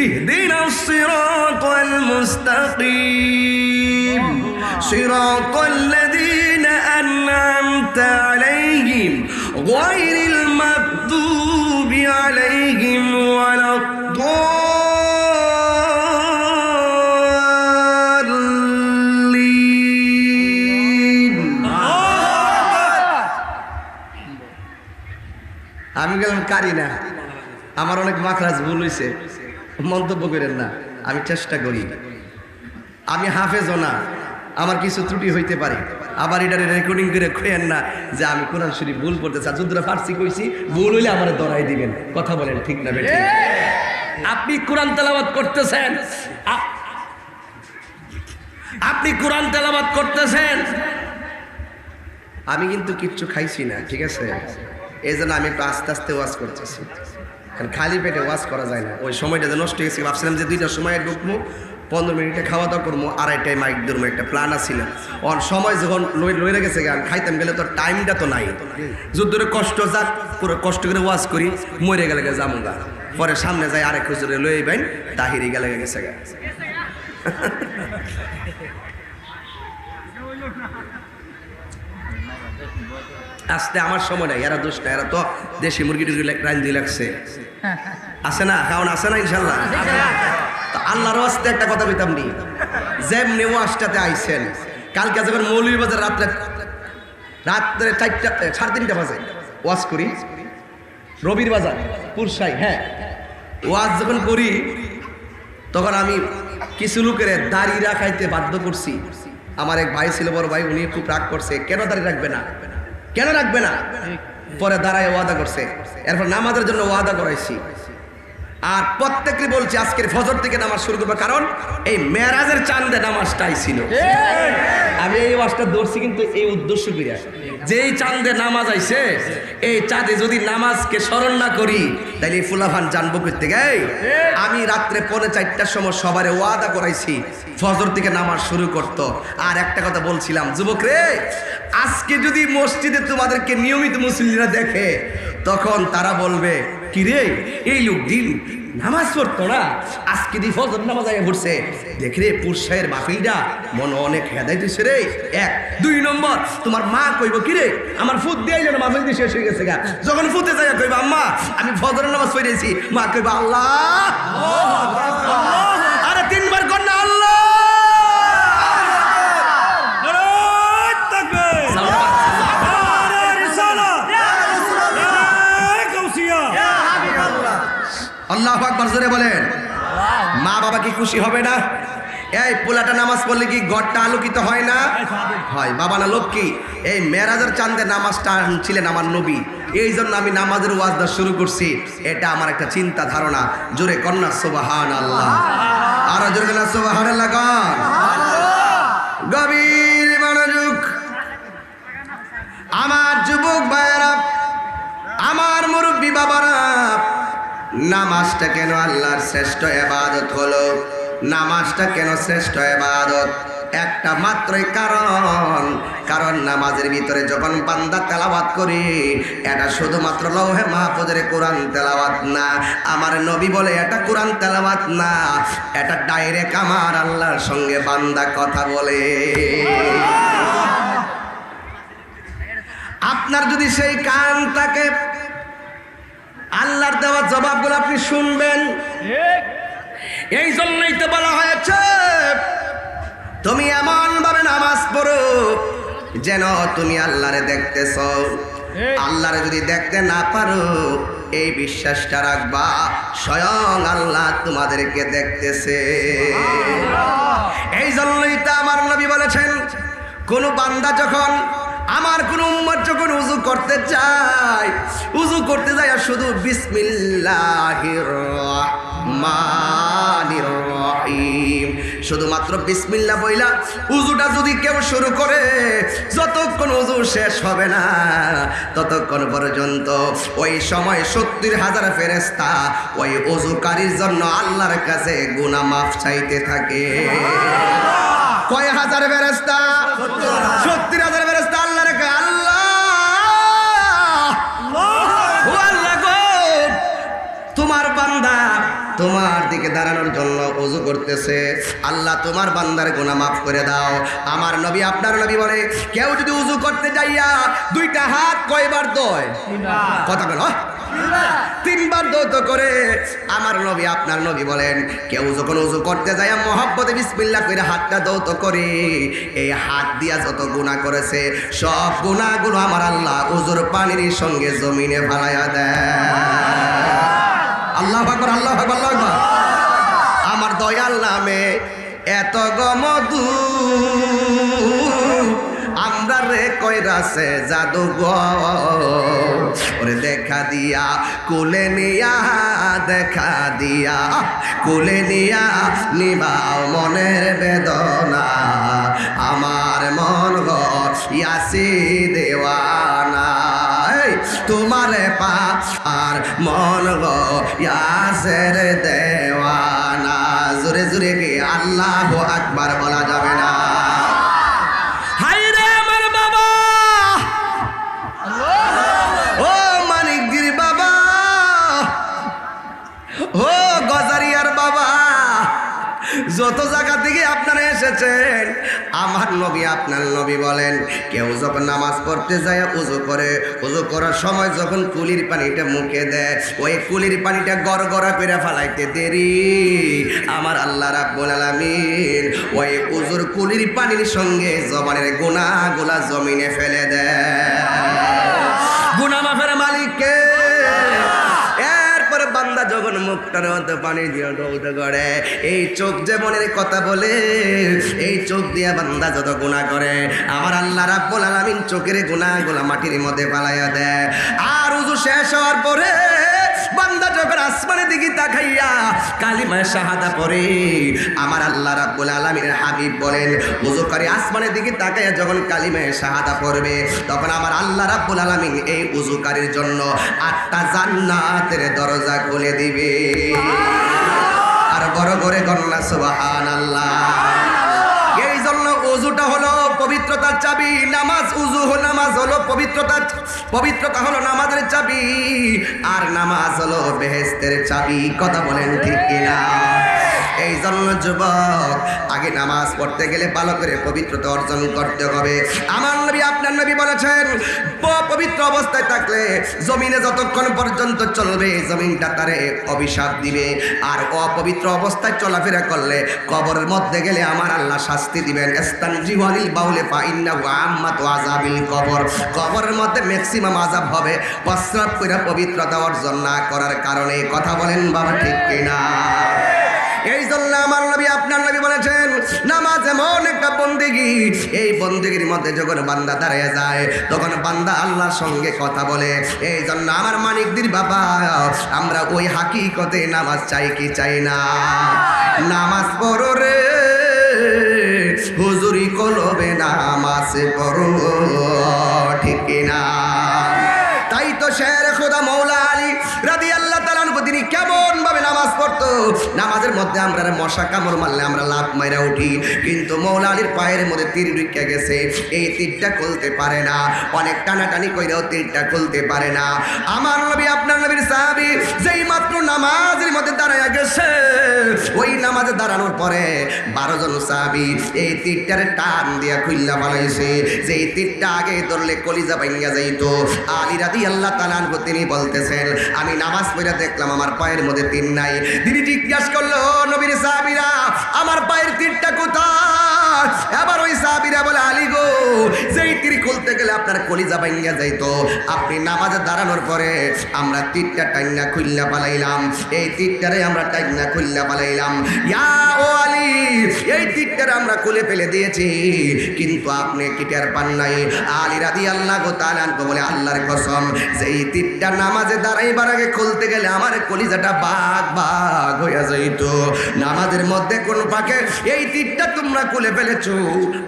ইহদিনাস সিরাতাল মুস্তাকিম, সিরাতাল লাযীনা আন'আমতা আলাইহিম গায়রিল মাগদুবি আলাইহিম ওয়ালাদ-দাল্লিন। আমি গেলাম কারি না, আমার অনেক মাখরাজ ভুল হয়েছে, মন্তব্য করেন না, আমি চেষ্টা করি। আমি হাফেজও না, আমার কিছু ত্রুটি হইতে পারে, আবার এটারে রেকর্ডিং করে কইেন না যে আমি কোরআন শরীফ ভুল পড়তেছি। যতটা ফার্সি কইছি, ভুল হইলে আমার ধরাই দিবেন। কথা বলেন ঠিক না বেঠিক? আপনি কোরআন তেলাওয়াত করতেছেন, আপনি কোরআন তেলাওয়াত করতেছেন, আমি কিন্তু কিচ্ছু খাইছি না, ঠিক আছে? এই জন্য আমি একটু আস্তে আস্তে ওয়াজ করতেছি, কারণ খালি পেটে ওয়াজ করা যায় না। ওই সময়টা যে নষ্ট হয়েছে, ভাবছিলাম যে 2টার সময় ঢুকবো, 15 মিনিটে খাওয়া দাওয়া করবো, 2:30টায় মাইক ধরবো, একটা প্ল্যান আছিল। ওর সময় যখন লইরে গেছে, গান খাইতাম গেলে তো টাইমটা তো নাই। যুদ্ধরে কষ্ট যাক, পুরো কষ্ট করে ওয়াজ করি, মরে গেলে যাবো গা, পরে সামনে যাই আরেক হুজুরে লই বাইন তাহিরি গেলে গেছে গা। আস্তে আমার সময় নাই, এরা দোষ না, এরা তো দেশি মুরগি টুরগি রান্ধি লাগছে, আছে না? খাওয়ান আছে না ইনশাল্লাহ? আল্লাহর ওয়াস্তে একটা কথা কইতাম নি, যেমনি ওয়াজটাতে আইছেন, কালকে যখন মৌলভীবাজার রাত্রে 4টা 3:30 বাজে ওয়াজ করি, রবির বাজার পুরসাই, হ্যাঁ, ওয়াজ যখন করি তখন আমি কিছু লোকের দাড়ি রাখাইতে বাধ্য করছি। আমার এক ভাই ছিল, বড় ভাই, উনি খুব রাগ করছে, কেন দাড়ি রাখবে না, কেন রাখবে না? পরে দাঁড়ায় ওয়াদা করছে, এরপর নামাজের জন্য ওয়াদা করাইছি। আর প্রত্যেককে বলছি আজকের ফজর থেকে নামাজ শুরু করবো, কারণ এই মেরাজের চাঁদে নামাজটাই ছিল। আমি এই ওয়াজটা ধরছি কিন্তু এই উদ্দেশ্য করিয়া, যেই চাঁদে নামাজ আইছে, এই চাঁদে যদি নামাজকে স্মরণ না করি তাইলে এই ফুলাফান জানবো করতে গাই। আমি রাত্রে 4:45টার সময় সবারে ওয়াদা করাইছি ফজর থেকে নামাজ শুরু করত। আর একটা কথা বলছিলাম, যুবক রে, আজকে যদি মসজিদে তোমাদেরকে নিয়মিত মুসল্লিরা দেখে, তখন তারা বলবে কিরে এই লোক দিন নামাজ পড়তো না, আজকে দি ফজর নামাজ আগে পড়ছে, দেখ রে পুরসাহের মাহফিলটা মনে অনেক হেদায় দিছে রে। 1 2 নম্বর, তোমার মা কইব কিরে আমার ফুট দিয়ে যেন মাহফিল দিয়ে শেষ হয়ে গেছে গা, যখন ফুটে যায় কইবা আম্মা আমি ফজরের নামাজ পড়েছি, মা কইবা আল্লাহ, আরে 3 বার কর না আল্লাহ। আল্লাহু আকবার জোরে বলেন। মা বাবা কি খুশি হবে না? এই পোলাটা নামাজ পড়লে কি ঘরটা আলোকিত হয় না? হয়। বাবা না লক্ষ্মী, এই মেরাজের চাঁদে নামাজটা ছিলেন আমার নবী, এই জন্য আমি নামাজের ওয়াজটা শুরু করছি। এটা আমার একটা চিন্তা ধারণা। জোরে কন্যা সুবহানাল্লাহ, আরো জোরে কন্যা সুবহানাল্লাহ কর। গভীর মনোযোগ আমার যুবক ভাইয়েরা, আমার মুরব্বী বাবারা, নামাজটা কেন আল্লাহর শ্রেষ্ঠ ইবাদত হলো? নামাজটা কেন শ্রেষ্ঠ ইবাদত? একটা মাত্রই কারণ নামাজের ভিতরে যখন বান্দা তেলাওয়াত করে, এটা শুধুমাত্র লৌহে মাহফুজের কোরআন তেলাওয়াত না, আমার নবী বলে এটা কোরআন তেলাওয়াত না, এটা ডাইরেক্ট আমার আল্লাহর সঙ্গে বান্দা কথা বলে। আপনার যদি সেই কান থাকে, আল্লাহর দেওয়া জবাবগুলো আপনি শুনবেন। এই জন্যই তো বলা হয়েছে তুমি এমন ভাবে নামাজ পড়ো যেন তুমি আল্লাহরে দেখতেছ। আল্লাহরে যদি দেখতে না পারো, এই বিশ্বাসটা রাখবা স্বয়ং আল্লাহ তোমাদেরকে দেখতেছে। এই জন্যই তো আমার নবী বলেছেন, কোন বান্দা যখন, আমার কোন উম্মত যখন উযু করতে যায়, উযু করতে যায় আর শুধু বিসমিল্লাহির রহমানির রহিম, শুধুমাত্র বিসমিল্লাহ বইলা উযুটা যদি কেউ শুরু করে, যতক্ষণ উযু শেষ হবে না ততক্ষণ পর্যন্ত ওই সময় 70,000 ফেরেশতা ওই উযুকারীর জন্য আল্লাহর কাছে গুনাহ মাফ চাইতে থাকে। কয় হাজার ফেরেশতা? 70,000 ফেরেশতা আল্লাহর কাছে, আল্লাহ ও আল্লাহ গো, তোমার বান্দা তোমার দিকে দাঁড়ানোর জন্য ওযু করতেছে, আল্লাহ তোমার বান্দার গুনাহ মাফ করে দাও। আমার নবী, আপনার নবী বলে, কেউ যদি ওযু করতে যাইয়া 2টা হাত কয়বার দয়? কথা বলো। 3 বার দৌত করে। আমার নবী, আপনার নবী বলেন, কেউ যখন ওযু করতে যায় মহব্বতে বিসমিল্লাহ কইরা হাতটা দৌত করে, এই হাত দিয়া যত গুনাহ করেছে সব গুনাহগুলো আমার আল্লাহ ওযুর পানির সঙ্গে জমিনে ফালাইয়া দেয়। আল্লাহু আকবার, আল্লাহু আকবার, আল্লাহু আকবার। আমার দয়াল নামে এত গমদু, আমরা রে কইরাছে জাদুঘর, ওরে দেখা দিয়া কোলে নিয়া, দেখা দিয়া কোলে নিয়া নিবাও মনের বেদনা, আমার মন গো ইয়াসি দেওয়ানা, তোমারে পা আর মন গো ইয়াসের দেওয়ানা। জোরে জোরে কি আল্লাহু আকবার বলা যাবে না? হাই রে আমার বাবা, ও মানিকগির বাবা, ও গজারিয়ার বাবা, যত জায়গা থেকে আপনারা এসেছেন, আমার নবী, আপনার নবী বলেন, কেউ যখন নামাজ পড়তে যায় উযু করে, উযু করার সময় যখন কুলির পানিটা মুখে দেয়, ওই কুলির পানিটা গড়গড়া করে ফেলাইতে দেরি আমার আল্লাহ রাব্বুল আলামিন ওই উযুর কুলির পানির সঙ্গে জবানের গুনাহগুলা জমিনে ফেলে দেয়। গুনাহ মাফের মালিক কে? বান্দা যখন মুখটার মধ্যে পানি দিয়ে দৌড় করে, এই চোখ যে মনের কথা বলে, এই চোখ দিয়ে বান্দা যত গুনাহ করে, আমার আল্লাহ রাব্বুল আলামিন চোখের গুনাহগুলা মাটির মধ্যে ফালাইয়া দেয়। আর উযু শেষ হওয়ার পরে বান্দা যখন আসমানের দিকে তাকাইয়া কালিমা শাহাদা পড়ে, আমার আল্লাহ রাব্বুল আলামিনের হাবিব বলেন, উযুকারী আসমানের দিকে তাকাইয়া যখন কালিমা শাহাদা পড়বে, তখন আমার আল্লাহ রাব্বুল আলামিন এই উযুকারীর জন্য 8টা জান্নাতের দরজা খুলে দিবে। আর বড় করে কন্যা সুবহানাল্লাহ। এই জন্য ওযুটা হলো পবিত্র পবিত্রতার চাবি নামাজ। উযু নামাজ হলো পবিত্রতা হলো নামাজের চাবি, আর নামাজ হলো বেহেশতের চাবি। কথা বলেন ঠিক কিনা? এই জন্য যুবক, আগে নামাজ পড়তে গেলে ভালো করে পবিত্রতা অর্জন করতে হবে। আমার নবী আপনার নবী বলেছেন, পবিত্র অবস্থায় থাকলে জমিনে যতক্ষণ পর্যন্ত চলবে জমিনটা তারে অভিশাপ দিবে, আর অপবিত্র অবস্থায় চলাফেরা করলে কবরের মধ্যে গেলে আমার আল্লাহ শাস্তি দিবেন। ইস্তানজিহু আনিল বাউলি ফাইন্নাহু আম্মাতু আযাবিল কবর। কবরের মধ্যে ম্যাক্সিমাম আযাব হবে প্রস্রাব করে পবিত্রতা অর্জন না করার কারণে। কথা বলেন বাবা ঠিক কিনা? এই জন্য আমার নবী আপনার নবী বলেছেন, নামাজ এমন একটা বন্দেগী, এই বন্দেগীর মধ্যে যখন বান্দা দাঁড়িয়ে যায় তখন বান্দা আল্লাহর সঙ্গে কথা বলে। এই জন্য আমার মানিকদের বাবা, আমরা ওই হাকিকতে নামাজ চাই কি চাই না? নামাজ পড়ো রে হুজুরি কলবে, নামাজ পড়ো, ঠিক কিনা? তাই তো শের খোদা মৌলা আলী রাদিয়াল্লাহু তাআলা আনহু তিনি কেমন ভাবে নামাজ পড়তো। নামাজের মধ্যে আমরা মশা কামড় মারলে আমরা লাফ মাইরা উঠি, কিন্তু মৌলা আলীর পায়ের মধ্যে তীর ঢুকে গেছে, এই তীরটা খুলতে পারে না। অনেক টানাটানি কইরাও তীরটা খুলতে পারে না। আমার নবী আপনার নবীর সাহাবী যেই মাত্র নামাজের মধ্যে দাঁড়ায় গেছে, ওই নামাজে দাঁড়ানোর পরে 12 জন সাহাবী এই তীরটারে টান দিয়া খুইল্লা ফেলাইছে। যেই তীরটা আগে ধরলে কলিজা ভাঙিয়া যাইতো। আলী রাদিয়াল্লাহু তাআলা আনহু তিনি বলতেছেন, আমি নামাজ পড়ে দেখলাম আমার পায়ের মধ্যে তীর নাই। তিনি জিজ্ঞাসা করলো, নবীর সাহাবীরা আমার পায়ের তীরটা কোথায়? এবার ওই সাহাবীরা বলে, আলী গো, যেই তীর খুলতে গেলে আপনার কলিজা ভাঙিয়া যাইতো, আপনি নামাজে দাঁড়ানোর পরে আমরা তীরটা টাইনা খুইল্লা পালাইলাম, এই তীরটারে আমরা টাইনা খুইল্লা পালাইলাম। ইয়া ও আলী, এই তীরটারে আমরা খুলে ফেলে দিয়েছি, কিন্তু আপনি কি টের পান নাই? আলী রাদিয়াল্লাহু তাআলা আনহু বলে, আল্লাহর কসম, যেই তীরটা নামাজে দাঁড়াইবার আগে খুলতে গেলে আমার কলিজাটা বাগ বাগ হইয়া যাইতো। নামাজের মধ্যে কোন পাকে এই তীরটা তোমরা খুলে ফেলেছো,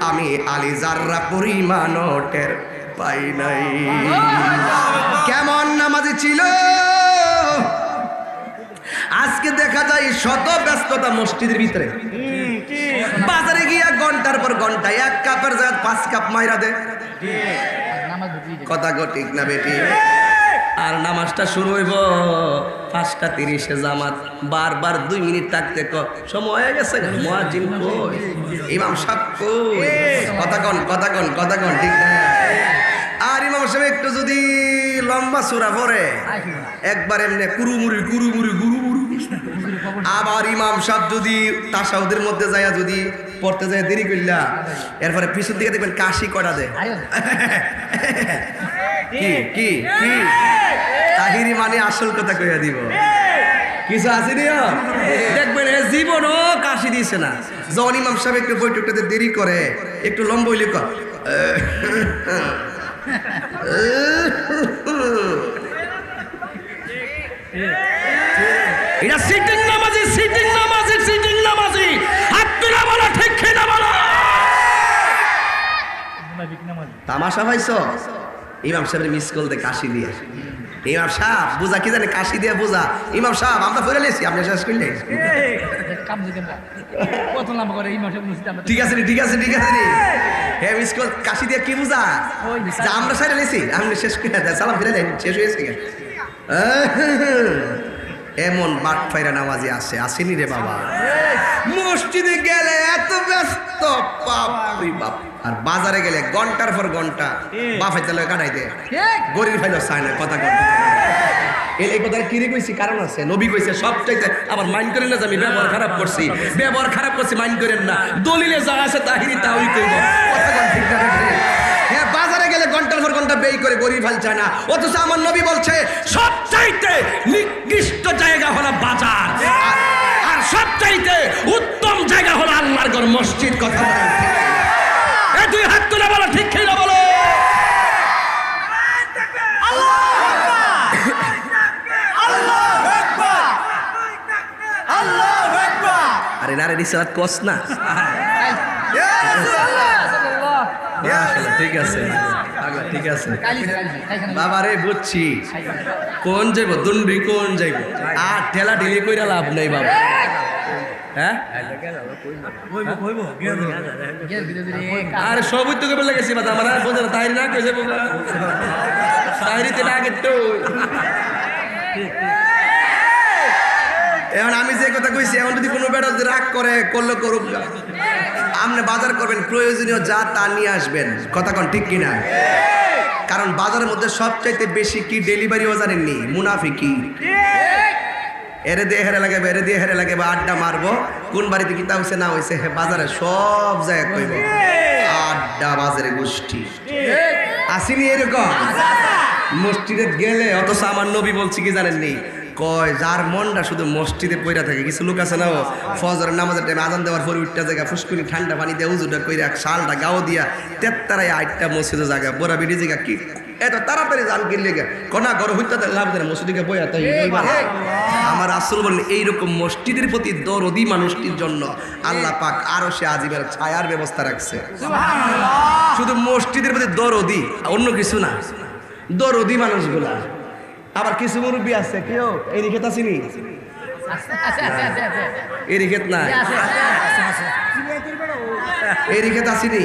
আমি আলী যাররা পরিমাণও টের পাই নাই। কেমন নামাজি ছিল! আজকে দেখা যায় শত ব্যস্ততা মসজিদের ভিতরে, বাজারে গিয়া ঘন্টার পর ঘন্টা 1 কাপের জায়গায় 5 কাপ মাইরা দে। কথা গো ঠিক না বেটি? আর নামাজটা শুরু হইব 5:30 জামাত, বারবার 2 মিনিট থাকতে সময় হয়ে গেছে, মুয়াজ্জিন কই, ইমাম সাহেব কই? কথা কন ঠিক না? আর ইমাম সাহেব একটু যদি লম্বা সূরা পড়ে একবার এমনি কুরুমুরি, আবার ইমাম সাহেব যদি তাশাহুদের মধ্যে যায় যদি পড়তে যায় দেরি করলা, এরপরে পিছন দিকে দেখবেন কাশি করা দেয়। কি তাহিরি মানে আসল কথা কইয়া দিব, কিছু আছে নিও দেখবেন এ জীবনও কাশি দিয়েছে না। যখন ইমাম সাহেব একটু বৈঠকটাতে দেরি করে, একটু লম্বা হইলে এটা সিটিং নামাজি হাত তুলে বলো ঠিক কিনা বলো। তামাশা পাইছো? ইমাম সাহেবের মিস কল দে কাশি দিয়ে। ইমাম সাহেব বুঝা কি জানে, কাশি দিয়ে বুঝা। ইমাম সাহেব আমরা ফিরে লেছি, আপনি শেষ করলে ঠিক আছে রে। হ্যাঁ, মিস কল কাশি দিয়ে কি বুঝা? আমরা সাইডে লেছি, আপনি শেষ করে দেয়, সালাম ফিরে দেন, শেষ হয়েছে। এমন বাট ফাইরা নামাজি আসেনি রে বাবা। মসজিদে গেলে এত ব্যস্ত, বাপ, আর বাজারে গেলে ঘন্টার পর ঘন্টা বাফে তেলে কাটাই দে, গরিব ফাইল চায় না। কথা এই কথাটা কিরে কইছি, কারণ আছে। নবী কইছে সবচাইতে, আবার মাইন্ড করেন না যে আমি ব্যবহার খারাপ করছি, মাইন্ড করেন না। দলিলে যা আছে তাহিরি তাহলে কইব। কথা ঠিক না? হ্যাঁ, বাজারে গেলে ঘন্টার পর ঘন্টা ব্যয় করে গরিব ফাইল চায় না, অথচ আমার নবী বলছে সবচাইতে নিকৃষ্ট জায়গা হলো বাজার, আর সবচাইতে উত্তম জায়গা হলো আল্লাহর ঘর, মসজিদ। কথা বলেন ঠিক? এই 2 হাত তুলে বলো ঠিক কিনা বলো। আরে নারে রিসালাত কস না। ঠিক আছে বাবা রে, বুঝছি কোন যাইব দুন্ডি, কোন যাইব আর ঠেলা ঢেলি কইরা লাভ নাই বাবা। হ্যাঁ আর সবই তোকে বলে গেছি বাবা আমার বোঝা তাহিরি না কেছে বোঝা তাহিরিতে না তো এখন আমি যে কথা কইছি এখন যদি কোনো বেটা যদি রাগ করে করলে করুক না আপনি বাজার করবেন প্রয়োজনীয় যা তা নিয়ে আসবেন কথা কোন ঠিক কিনা কারণ বাজারের মধ্যে সবচাইতে বেশি কি ডেলিভারিও জানেননি মুনাফিকি এরে দিয়ে হেরে লাগাবে এরে দিয়ে হেরে লাগাবে আড্ডা মারবো কোন বাড়িতে কিতা হয়েছে না হয়েছে বাজারে সব জায়গায় কইব আড্ডা বাজারে গোষ্ঠী আসিনি এরকম মসজিদে গেলে অথচ আমার নবী বলছি কি জানেননি কয় যার মনটা শুধু মসজিদে পইরা থাকে কিছু লোক আছে না ও ফজরের নামাজের টাইমে আজান দেওয়ার পর উঠটা জায়গা ফুসকুনি ঠান্ডা পানি দিয়ে উজুটা কইরা শালটা গাও দিয়া তেত্তারাই আটটা মসজিদের জায়গা বড়া বেরিয়ে জায়গা কি এত তাড়াতাড়ি জান কিনলে কোনা ঘর হইতে লাভ দেয় মসজিদে বইয়া তাই আমার রাসূল বলেন এইরকম মসজিদের প্রতি দরদি মানুষটির জন্য আল্লাহ পাক আরো সে আজিমের ছায়ার ব্যবস্থা রাখছে শুধু মসজিদের প্রতি দরদি অন্য কিছু না দরদি মানুষগুলা আবার কিছু মুরব্বী আছে কেউ এই রিখেত আসিনি এই রিখেত না এই রিখেত আসিনি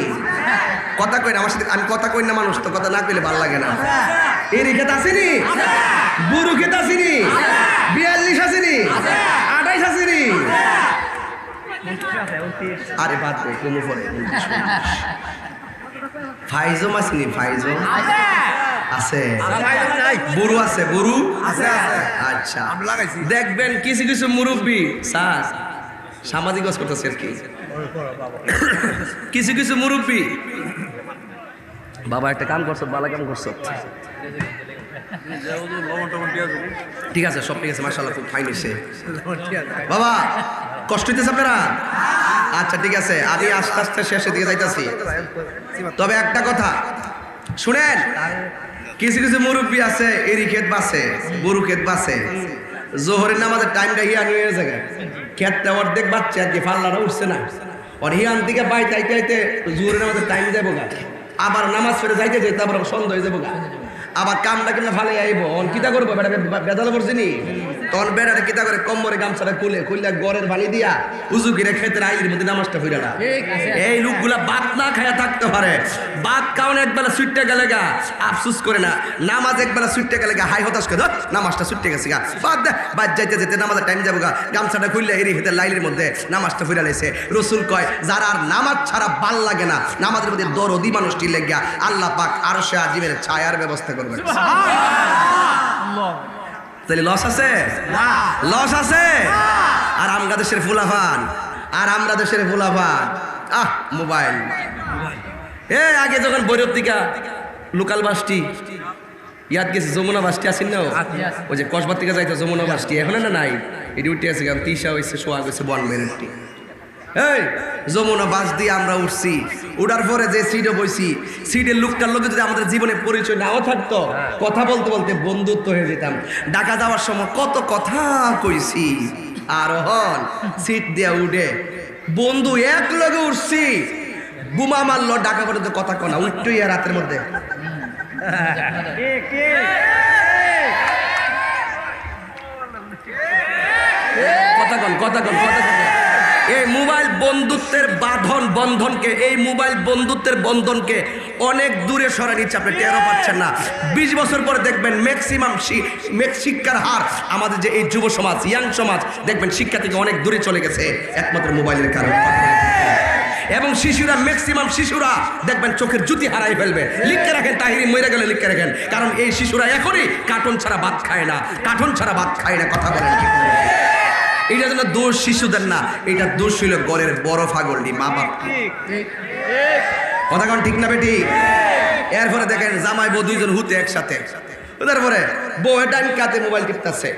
কথা কই না আমার সাথে আমি কথা কই না মানুষ তো কথা না কইলে ভালো লাগে না এই রিখেত আসিনি বুড়ু খেত আসিনি 42 আসিনি 28 আসিনি আরে বাদ দে কমে পড়ে ফাইজম আসিনি ফাইজম আছে বুড়ু আছে বুড়ু আচ্ছা দেখবেন কিছু কিছু মুরব্বী স্যার সামাজিক কাজ করতেছে আর কি কিছু কিছু মুরব্বী বাবা একটা কাম করছো ভালো কাম করছো ঠিক আছে সব ঠিক আছে মাশাআল্লাহ খুব ফাইন এসে বাবা কষ্ট হইতেছে আপনারা আচ্ছা ঠিক আছে আমি আস্তে আস্তে শেষের দিকে যাইতাছি তবে একটা কথা শুনেন কিছু কিছু মুরব্বী আছে এরি ক্ষেত বাসে বুড়ু ক্ষেত বাসে জোহরের নামাজের টাইমটা হিয়ান হয়ে যায় ক্ষেতটা অর্ধেক বাচ্চা আর কি ফাল্লাটা উঠছে না আর হিয়ান থেকে বাইতে আইতে আইতে জোহরের নামাজের টাইম যাবো গা আবার নামাজ ফেরে যাইতে যাইতে আবার সন্ধ্যা হয়ে যাবো গা আবার কামটা কিনা ভালো আইব অন কিতা করবো বেটা বেদাল পড়ছি নি তখন বেড়াটা কিতা করে কম্বরে গামছাটা খুলে গড়ের বানি দিয়া উজু কিনে খেতে আইলির মধ্যে নামাজটা ফিরে না এই লোকগুলা ভাত না খায়া থাকতে পারে ভাত খাওয়ানো একবেলা সুইটটা গেলে গা আফসুস করে না নামাজ একবেলা সুইটটা গেলে গা হাই হতাশ করে নামাজটা সুইটে গেছে গা বাদ দে বাদ যাইতে যেতে নামাজের টাইম যাবো গা গামছাটা খুললে এরি হেতে লাইলের মধ্যে নামাজটা ফিরে লাইছে রসুল কয় যারা আর নামাজ ছাড়া ভাল লাগে না নামাজের মধ্যে দরদি মানুষটি লেগিয়া আল্লাহ পাক আরো সে আজিমের ছায়ার ব্যবস্থা করবে তাহলে লস আছে লস আছে আর আমরা দেশের ফুলাফান আর আমরা দেশের ফুলাফান মোবাইল আগে যখন বৈরব টিকা লোকাল বাসটি ইয়াদ গেছে যমুনা বাসটি আসেন না ওই যে কসবার থেকে যাইতো যমুনা বাসটি এখন না নাই এটি উঠে আছে কারণ তিসা হয়েছে সোয়া গেছে 1 মিনিটটি এই যমুনা বাস দিয়ে আমরা উঠছি উঠার পরে যে সিটে বইছি সিটের লোকটার লোকে যদি আমাদের জীবনে পরিচয় নাও থাকতো কথা বলতে বলতে বন্ধুত্ব হয়ে যেতাম ঢাকা যাওয়ার সময় কত কথা কইছি আর হন সিট দিয়ে উঠে বন্ধু এক লগে উঠছি বুমা মারলো ঢাকা পর্যন্ত কথা কনা উঠতই আর রাতের মধ্যে কথা কন কথা কন কথা কন এই মোবাইল বন্ধুত্বের বন্ধনকে এই মোবাইল বন্ধুত্বের বন্ধনকে অনেক দূরে সরাই নিচ্ছে আপনি টেরও পাচ্ছেন না 20 বছর পরে দেখবেন ম্যাক্সিমাম শিক্ষার হার আমাদের যে এই যুব সমাজ ইয়াং সমাজ দেখবেন শিক্ষা থেকে অনেক দূরে চলে গেছে একমাত্র মোবাইলের কারণে এবং শিশুরা ম্যাক্সিমাম শিশুরা দেখবেন চোখের জ্যোতি হারাই ফেলবে লিখে রাখেন তাহিরি মরে গেলে লিখে রাখেন কারণ এই শিশুরা এখনই কার্টুন ছাড়া ভাত খায় না কথা বলেন এটা যেন দোষ শিশুদের না এটা দোষ ছিল ঘরের বড় ফাগলটি মা বাপ কথা কন ঠিক না বেটি এরপরে দেখেন জামাই বউ দুইজন হুতে একসাথে তারপরে বউ ডান কাতে মোবাইল টিপতেছে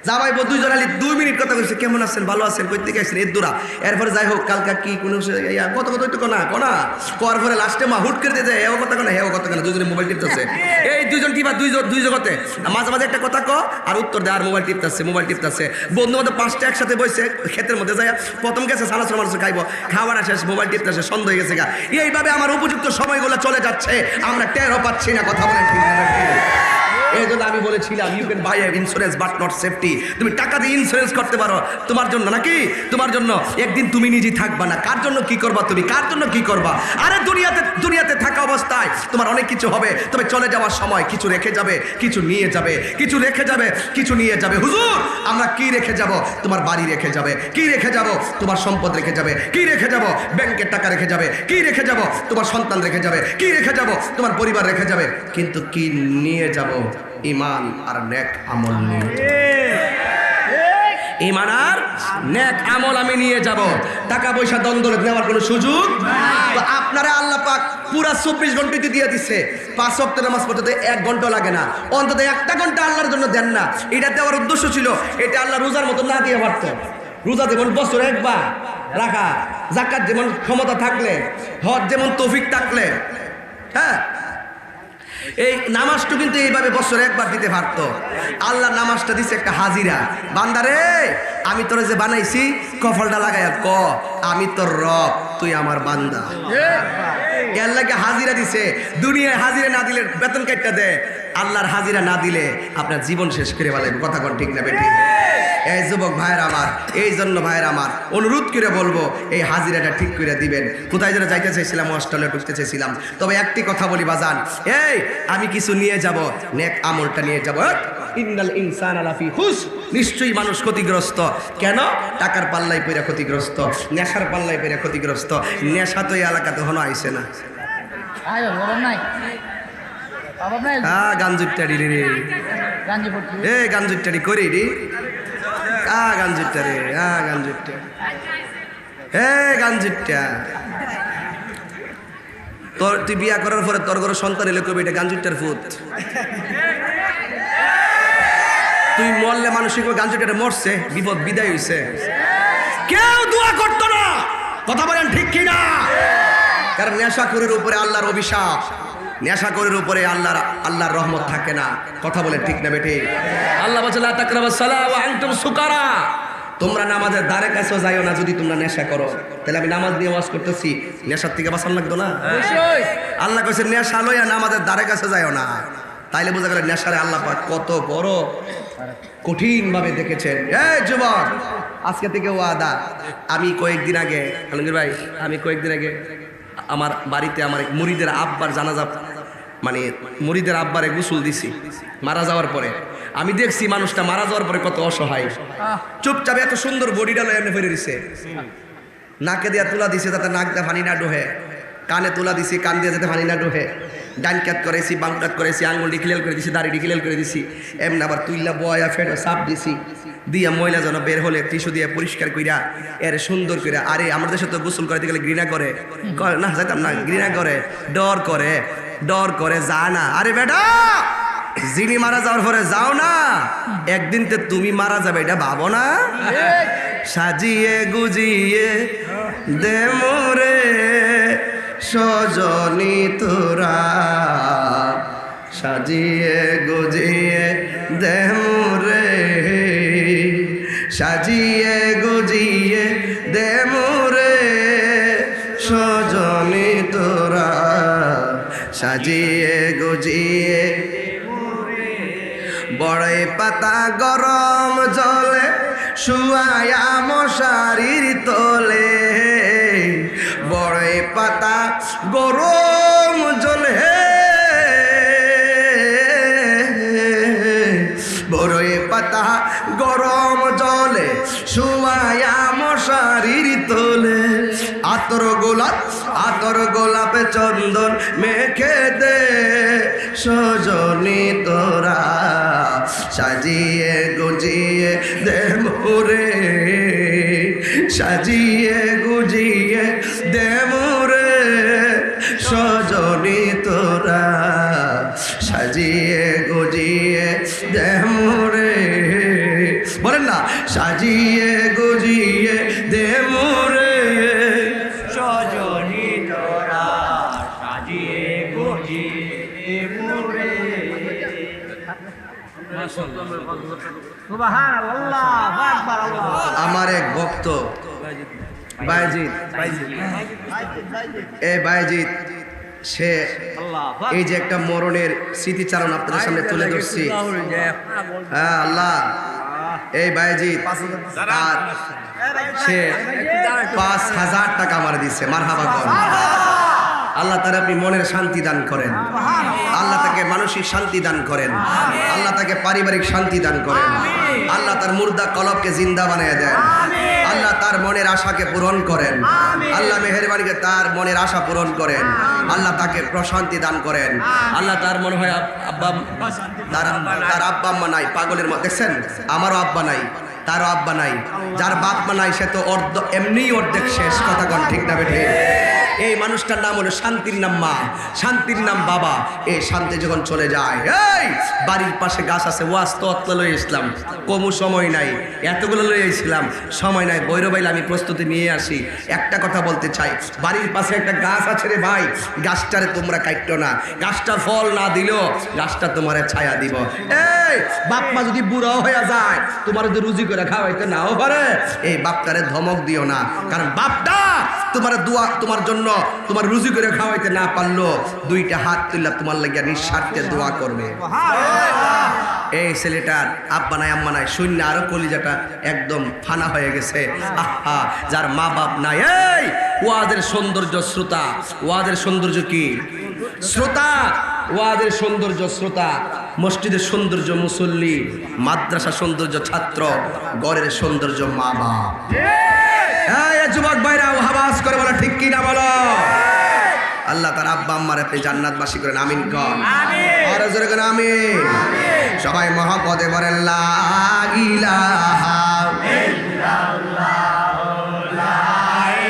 জামাই বউ দুইজন আলি 2 মিনিট কথা কইছে কেমন আছেন ভালো আছেন কই থেকে আসছেন এদুরা এরপরে যাই হোক কালকা কি কোন কত কত একটু কোনা কর পরে লাস্টে মা হুট করে দিতে হেও কথা কোনা হেও কথা কোনা দুইজনে মোবাইল টিপতেছে এই দুইজন টিপা দুই জগতে মাঝে মাঝে একটা কথা আর উত্তর দেয় আর মোবাইল টিপতেছে বন্ধু মধ্যে 5টা একসাথে বসে ক্ষেতের মধ্যে যায় প্রথম গেছে সানাসুর মানুষ খাইবো খাওয়ার শেষ মোবাইল টিপতেছে সন্দেহ হয়ে গেছে গা এইভাবে আমার উপযুক্ত সময়গুলো চলে যাচ্ছে আমরা টেরও পাচ্ছি না কথা বলেন ঠিক না এই জন্য আমি বলেছিলাম you can buy insurance but not safety. তুমি টাকা দিয়ে ইন্স্যুরেন্স করতে পারো তোমার জন্য নাকি? তোমার জন্য একদিন তুমি নিজে থাকবা না। কার জন্য কি করবা তুমি? কার জন্য কি করবা? আরে দুনিয়াতে থাকা অবস্থায় তোমার অনেক কিছু হবে, তবে চলে যাওয়ার সময় কিছু রেখে যাবে, কিছু নিয়ে যাবে, কিছু রেখে যাবে, কিছু নিয়ে যাবে। হুজুর আমরা কি রেখে যাব? তোমার বাড়ি রেখে যাবে, কি রেখে যাব? তোমার সম্পদ রেখে যাবে, কি রেখে যাব? ব্যাংকের টাকা রেখে যাবে, কি রেখে যাব? তোমার সন্তান রেখে যাবে, কি রেখে যাব? তোমার পরিবার রেখে যাবে। কিন্তু কি নিয়ে যাব? ঈমান আর নেক আমল নিয়ে যাব। ঈমান আর নেক আমল আমি নিয়ে যাব। টাকা পয়সা দ্বন্দ্ব নেওয়ার কোনো সুযোগ তো আপনারা আল্লাহ পাক পুরা 24 ঘন্টা দিয়ে দিচ্ছে। 5 ওয়াক্ত নামাজ পড়তে 1 ঘন্টা লাগে না, অন্তত 1টা ঘন্টা আল্লাহর জন্য দেন না। এটা দেওয়ার উদ্দেশ্য ছিল এটা আল্লাহ রোজার মতো না দিয়ে পারত। রোজা যেমন বছরে একবার রাখা, যাকাত যেমন ক্ষমতা থাকলে, হজ যেমন তৌফিক থাকলে, হ্যাঁ এই নামাজটা কিন্তু এইভাবে বছরে একবার দিতে পারতো। আল্লাহ নামাজটা দিছে একটা হাজিরা। বান্দারে আমি তোরে যে বানাইছি কফলটা লাগাইয়া ক আমি তোর রব, তুই আমার বান্দা। এর লাগে হাজিরা দিছে। দুনিয়ায় হাজিরা না দিলে বেতন কাটটা দেয়, আল্লাহর হাজিরা না দিলে আপনার জীবন শেষ করে ফেলে। কথা কোন ঠিক না বেটি? এই যুবক ভাইয়ের আমার, এই জন্য ভাইয়ের আমার অনুরোধ করে বলবো এই হাজিরাটা ঠিক করে দিবেন। কোথায় যেন যাইতে চাইছিলাম, অস্ট্রেলিয়া ঢুকতে চাইছিলাম। তবে একটি কথা বলি বাজান, এই আমি কিছু নিয়ে যাব, নেক আমলটা নিয়ে যাব। ইন্নাল ইনসানা লাফি খুসর, নিশ্চয়ই মানুষ ক্ষতিগ্রস্ত। কেন? টাকার পাল্লাই পড়ে ক্ষতিগ্রস্ত, নেশার পাল্লাই পড়ে ক্ষতিগ্রস্ত। নেশা তো এই এলাকাতে হনো আইছে না। হ্যাঁ গাঞ্জুটারি রে, এ গাঞ্জুটারি করি রে, গাঞ্জুটা রে, গাঞ্জুটা, হে গাঞ্জুটা। তোর তুই বিয়া করার পরে তোর ঘরে সন্তান এলে কবি এটা গাঞ্জুটার ফুত। তুই মরলে মানসিক গাঞ্জুটা মরছে, বিপদ বিদায় হইছে। কেউ দোয়া করতো না। কথা বলেন ঠিক কিনা? কারণ নেশাখোরের উপরে আল্লাহর অভিশাপ, নেশাখোরের উপরে আল্লাহর রহমত থাকে না। কথা বলেন ঠিক না বেটি? আল্লাহ বলে লা তাকরাবাস সালাহ ওয়া আনতুম সুকারা, তোমরা নামাজের ধারে কাছেও যাইও না যদি তোমরা নেশা করো। তাহলে আমি নামাজ দিয়ে ওয়াজ করতেছি, নেশার থেকে বাঁচান লাগতো না? আল্লাহ কইছে নেশা লইয়া নামাজের ধারে কাছে যাইও না। তাইলে বোঝা গেল নেশারে আল্লাহ পাক কত বড় কঠিন ভাবে দেখেছেন। এই যুবক আজকে থেকে ওয়াদা, আমি কয়েকদিন আগে আলমগীর ভাই, আমি কয়েকদিন আগে আমার বাড়িতে আমার মুরিদের আব্বার জানাজা, মানে মুরিদের আব্বারে গোসল দিছি মারা যাওয়ার পরে। আমি দেখছি মানুষটা মারা যাওয়ার পরে কত অসহায়, চুপচাপ এত সুন্দর বডিটা লয়ে এমনি ফেরে দিছে, নাকে দিয়া তুলা দিছে যাতে নাক দিয়ে পানি না ডোহে, কানে তুলা দিছি কান দিয়ে যাতে পানি না ডোহে, ডান কাত করেছি বাম কাত করেছি, আঙুল ডিক্লেল করে দিছি, দাড়ি ডিক্লেল করে দিছি, এমনি আবার তুইলা বয়া ফেটে চাপ দিছি দিয়া ময়লা যেন বের হলে টিস্যু দিয়ে পরিষ্কার কইরা এর সুন্দর করে। আরে আমাদের দেশে তো গোসল করতে গেলে ঘৃণা করে না, যাইতাম না, ঘৃণা করে, ডর করে, ডর করে, যা না। আরে বেটা যিনি মারা যাওয়ার পরে যাও না, একদিন তো তুমি মারা যাবে এটা ভাবো না। সাজিয়ে গুজিয়ে দে মোরে সজনী তোরা, সাজিয়ে গুজিয়ে দে মোরে, সাজিয়ে গুজিয়ে দে মোরে সজনী তোরা, সাজিয়ে গুজিয়ে। বড়ই পাতা গরম জলে শুয়ায়া মশারির তলে, বড়ই পাতা গরম জলে, বড়ই পাতা গরম জলে শুয়ায়া মশারির তলে, আতর গোলাপে চন্দন মেখে দে সজনী তোরা, সাজিয়ে গুজিয়ে দে মোরে, সাজিয়ে গুজিয়ে দে মোরে সজনী তোরা, সাজিয়ে গুজিয়ে দে মোরে। বলেন না, সাজিয়ে গুজিয়ে দে মোরে সজনী তোরা, সাজিয়ে গুজিয়ে দে মোরে। সুবহানাল্লাহ, আল্লাহু আকবার, আল্লাহ। আমার এক ভক্ত বাইজিৎ, এ বাইজিৎ সে এই যে একটা মরণের স্মৃতিচারণ আপনাদের সামনে তুলে ধরছি। হ্যাঁ আল্লাহ, এই বাইজি তার সে 5,000 টাকা আমার দিচ্ছে। মারহাবা কর। আল্লাহ তার আপনি মনের শান্তি দান করেন, আল্লাহ তাকে মানসিক শান্তি দান করেন, আল্লাহ তাকে পারিবারিক শান্তি দান করেন, আল্লাহ তার মুর্দা কলবকে জিন্দা বানিয়ে দেন, আল্লাহ তার মনের আশাকে পূরণ করেন, আল্লাহ মেহেরবানিকে তার মনের আশা পূরণ করেন, আল্লাহ তাকে প্রশান্তি দান করেন। আল্লাহ তার মনে হয় আব্বা তার আব্বা আম্মা নাই, পাগলের মতো দেখছেন, আমারও আব্বা নাই, তারও আব্বা নাই, যার বাপ মা নাই সে তো এমনিই অর্ধেক শেষ। কথা কোন ঠিক না বেঠে? এই মানুষটার নাম হলো শান্তির নাম মা, শান্তির নাম বাবা। এই শান্তি যখন চলে যায়, এই বাড়ির পাশে গাছ আছে, ওয়াজ তো অতলা লই ইসলাম, কমু সময় নাই, এতগুলো লই আইছিলাম, সময় নাই, বৈরবাইলে আমি প্রস্তুতি নিয়ে আসি। একটা কথা বলতে চাই, বাড়ির পাশে একটা গাছ আছে রে ভাই, গাছটারে তোমরা কাটতো না, গাছটা ফল না দিলেও গাছটা তোমার ছায়া দিব। এই বাপ মা যদি বুড়াও হয়ে যায়, তোমার যদি রুজি করে খাওয়াইতে নাও পারে, এই বাপটারে ধমক দিও না, কারণ বাপটা তোমার দোয়া, তোমার জন্য তোমার রুজি করে খাওয়াইতে না পারলো দুইটা হাত তুললা তোমার লাগিয়া নিঃস্বার্থে দোয়া করবে। এই ছেলেটার আব্বা নাই আম্মা নাই, শূন্য আরো কলিজাটা একদম ফানা হয়ে গেছে। আহা, যার মা বাপ নাই। এই ওয়াজের সৌন্দর্য শ্রোতা, ওয়াজের সৌন্দর্য কি? শ্রোতা, ওয়াজের সৌন্দর্য শ্রোতা, মসজিদের সৌন্দর্য মুসল্লি, মাদ্রাসা সৌন্দর্য ছাত্র, ঘরের সৌন্দর্য মা বাপ। যুবক ভাইরা আওয়াজ করে বলো ঠিক কি না বলো? আল্লাহ তার আব্বা আম্মার আপনি জান্নাতবাসী করেন, আমিন কর। আর জোরে করে আমিন। সবাই মহব্বতে বলেন লা ইলাহা ইল্লাল্লাহ, লা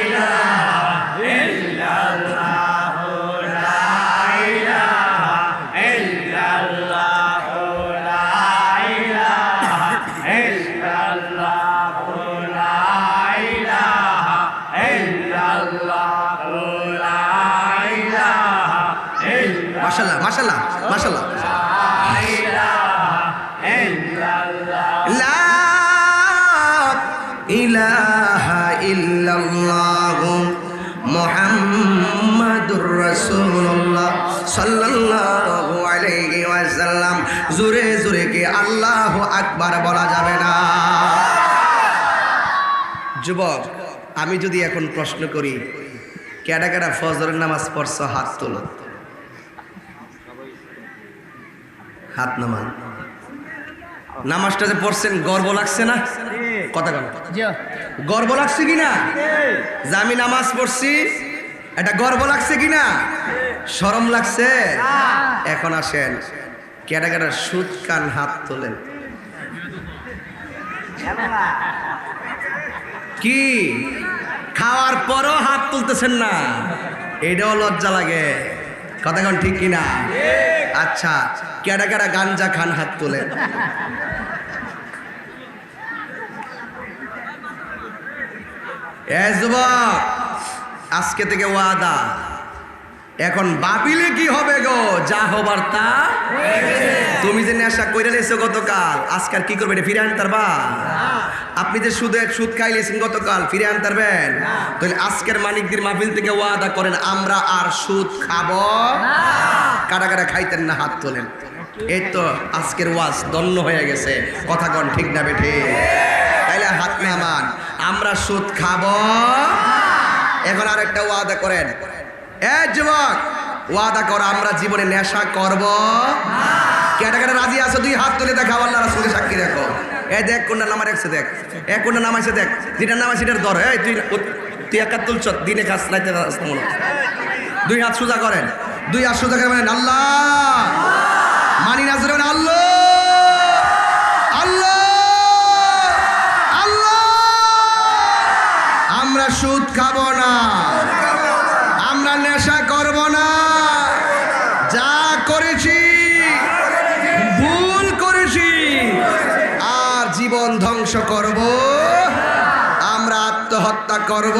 ইলাহা ইল্লাল্লাহ, লা ইলাহা ইল্লাল্লাহ, লা ইলাহা ইল্লাল্লাহ, লা ইলাহা ইল্লাল্লাহ, লা ইলাহা ইল্লাল্লাহ। মাশাআল্লাহ মাশাআল্লাহ মাশাআল্লাহ। লা ইলাহা ইল্লাল্লাহ মুহাম্মাদুর রাসূলুল্লাহ সাল্লাল্লাহু আলাইহি ওয়াসাল্লাম। জোরে জোরে কি আল্লাহু আকবার বলা যাবে না? যুবক, আমি যদি এখন প্রশ্ন করি, কেডা কেডা ফজরের নামাজ পড়ছ? হাত তোলো, হাত নামান। নামাজটা যে পড়ছেন গর্ব লাগছে না? কথা বল, গর্ব লাগছে কিনা যে আমি নামাজ পড়ছি? এটা গর্ব লাগছে কিনা? শরম লাগছে? এখন আসেন, কেডা কেডা সুদ কান? হাত তোলেন। কি খাওয়ার পরও হাত তুলতেছেন না? এটাও লজ্জা লাগে। কথা কোন ঠিক কিনা? আচ্ছা, কেডা কেডা গাঞ্জা খান? হাত তোলেন। যুবক, আজকে থেকে ওয়াদা, এখন ভাবিলে কি হবে গো? যা হবার তা। তুমি যে নেশা কইরা লেছো গতকাল, আজকাল কি করবে? এটা ফিরে আনতে পারবা? আপনি যে সুদ খাইলেছেন গতকাল, ফিরে আনতে পারবেন? তাহলে আজকের মানিকদের মাহফিল থেকে ওয়াদা করেন, আমরা আর সুদ খাবো না। কারা কারা খাইতেন না? হাত তোলেন। এই তো আজকের ওয়াজ দন্য হয়ে গেছে। কথা কন ঠিক না বেঠে? তাইলে হাত নামান, আমরা সুদ খাবো। এখন আর একটা ওয়াদা করেন, এ যুবক, ওয়াদা করো আমরা জীবনে নেশা করব না। কেডা কেডা রাজি আছো? দুই হাত তুলে দেখাও, আল্লাহ রাসূলকে সাক্ষী রাখো। এই দেখ কোনটা নামা রাখছে, দেখ এক কোনটা নামাইছে, দেখ যেটা নামাইছে এটার ধর। এই তুই একা তুলছ, দিনে কাজ লাইতে মনে। দুই হাত সোজা করেন, দুই হাত সোজা করেন, আল্লাহ মানি না জোরে আল্লাহ আল্লাহ আল্লাহ। আমরা সুদ খাবো না, আমরা নেশা করব না, যা করেছি ভুল করেছি আর জীবন ধ্বংস করব, আমরা আত্মহত্যা করব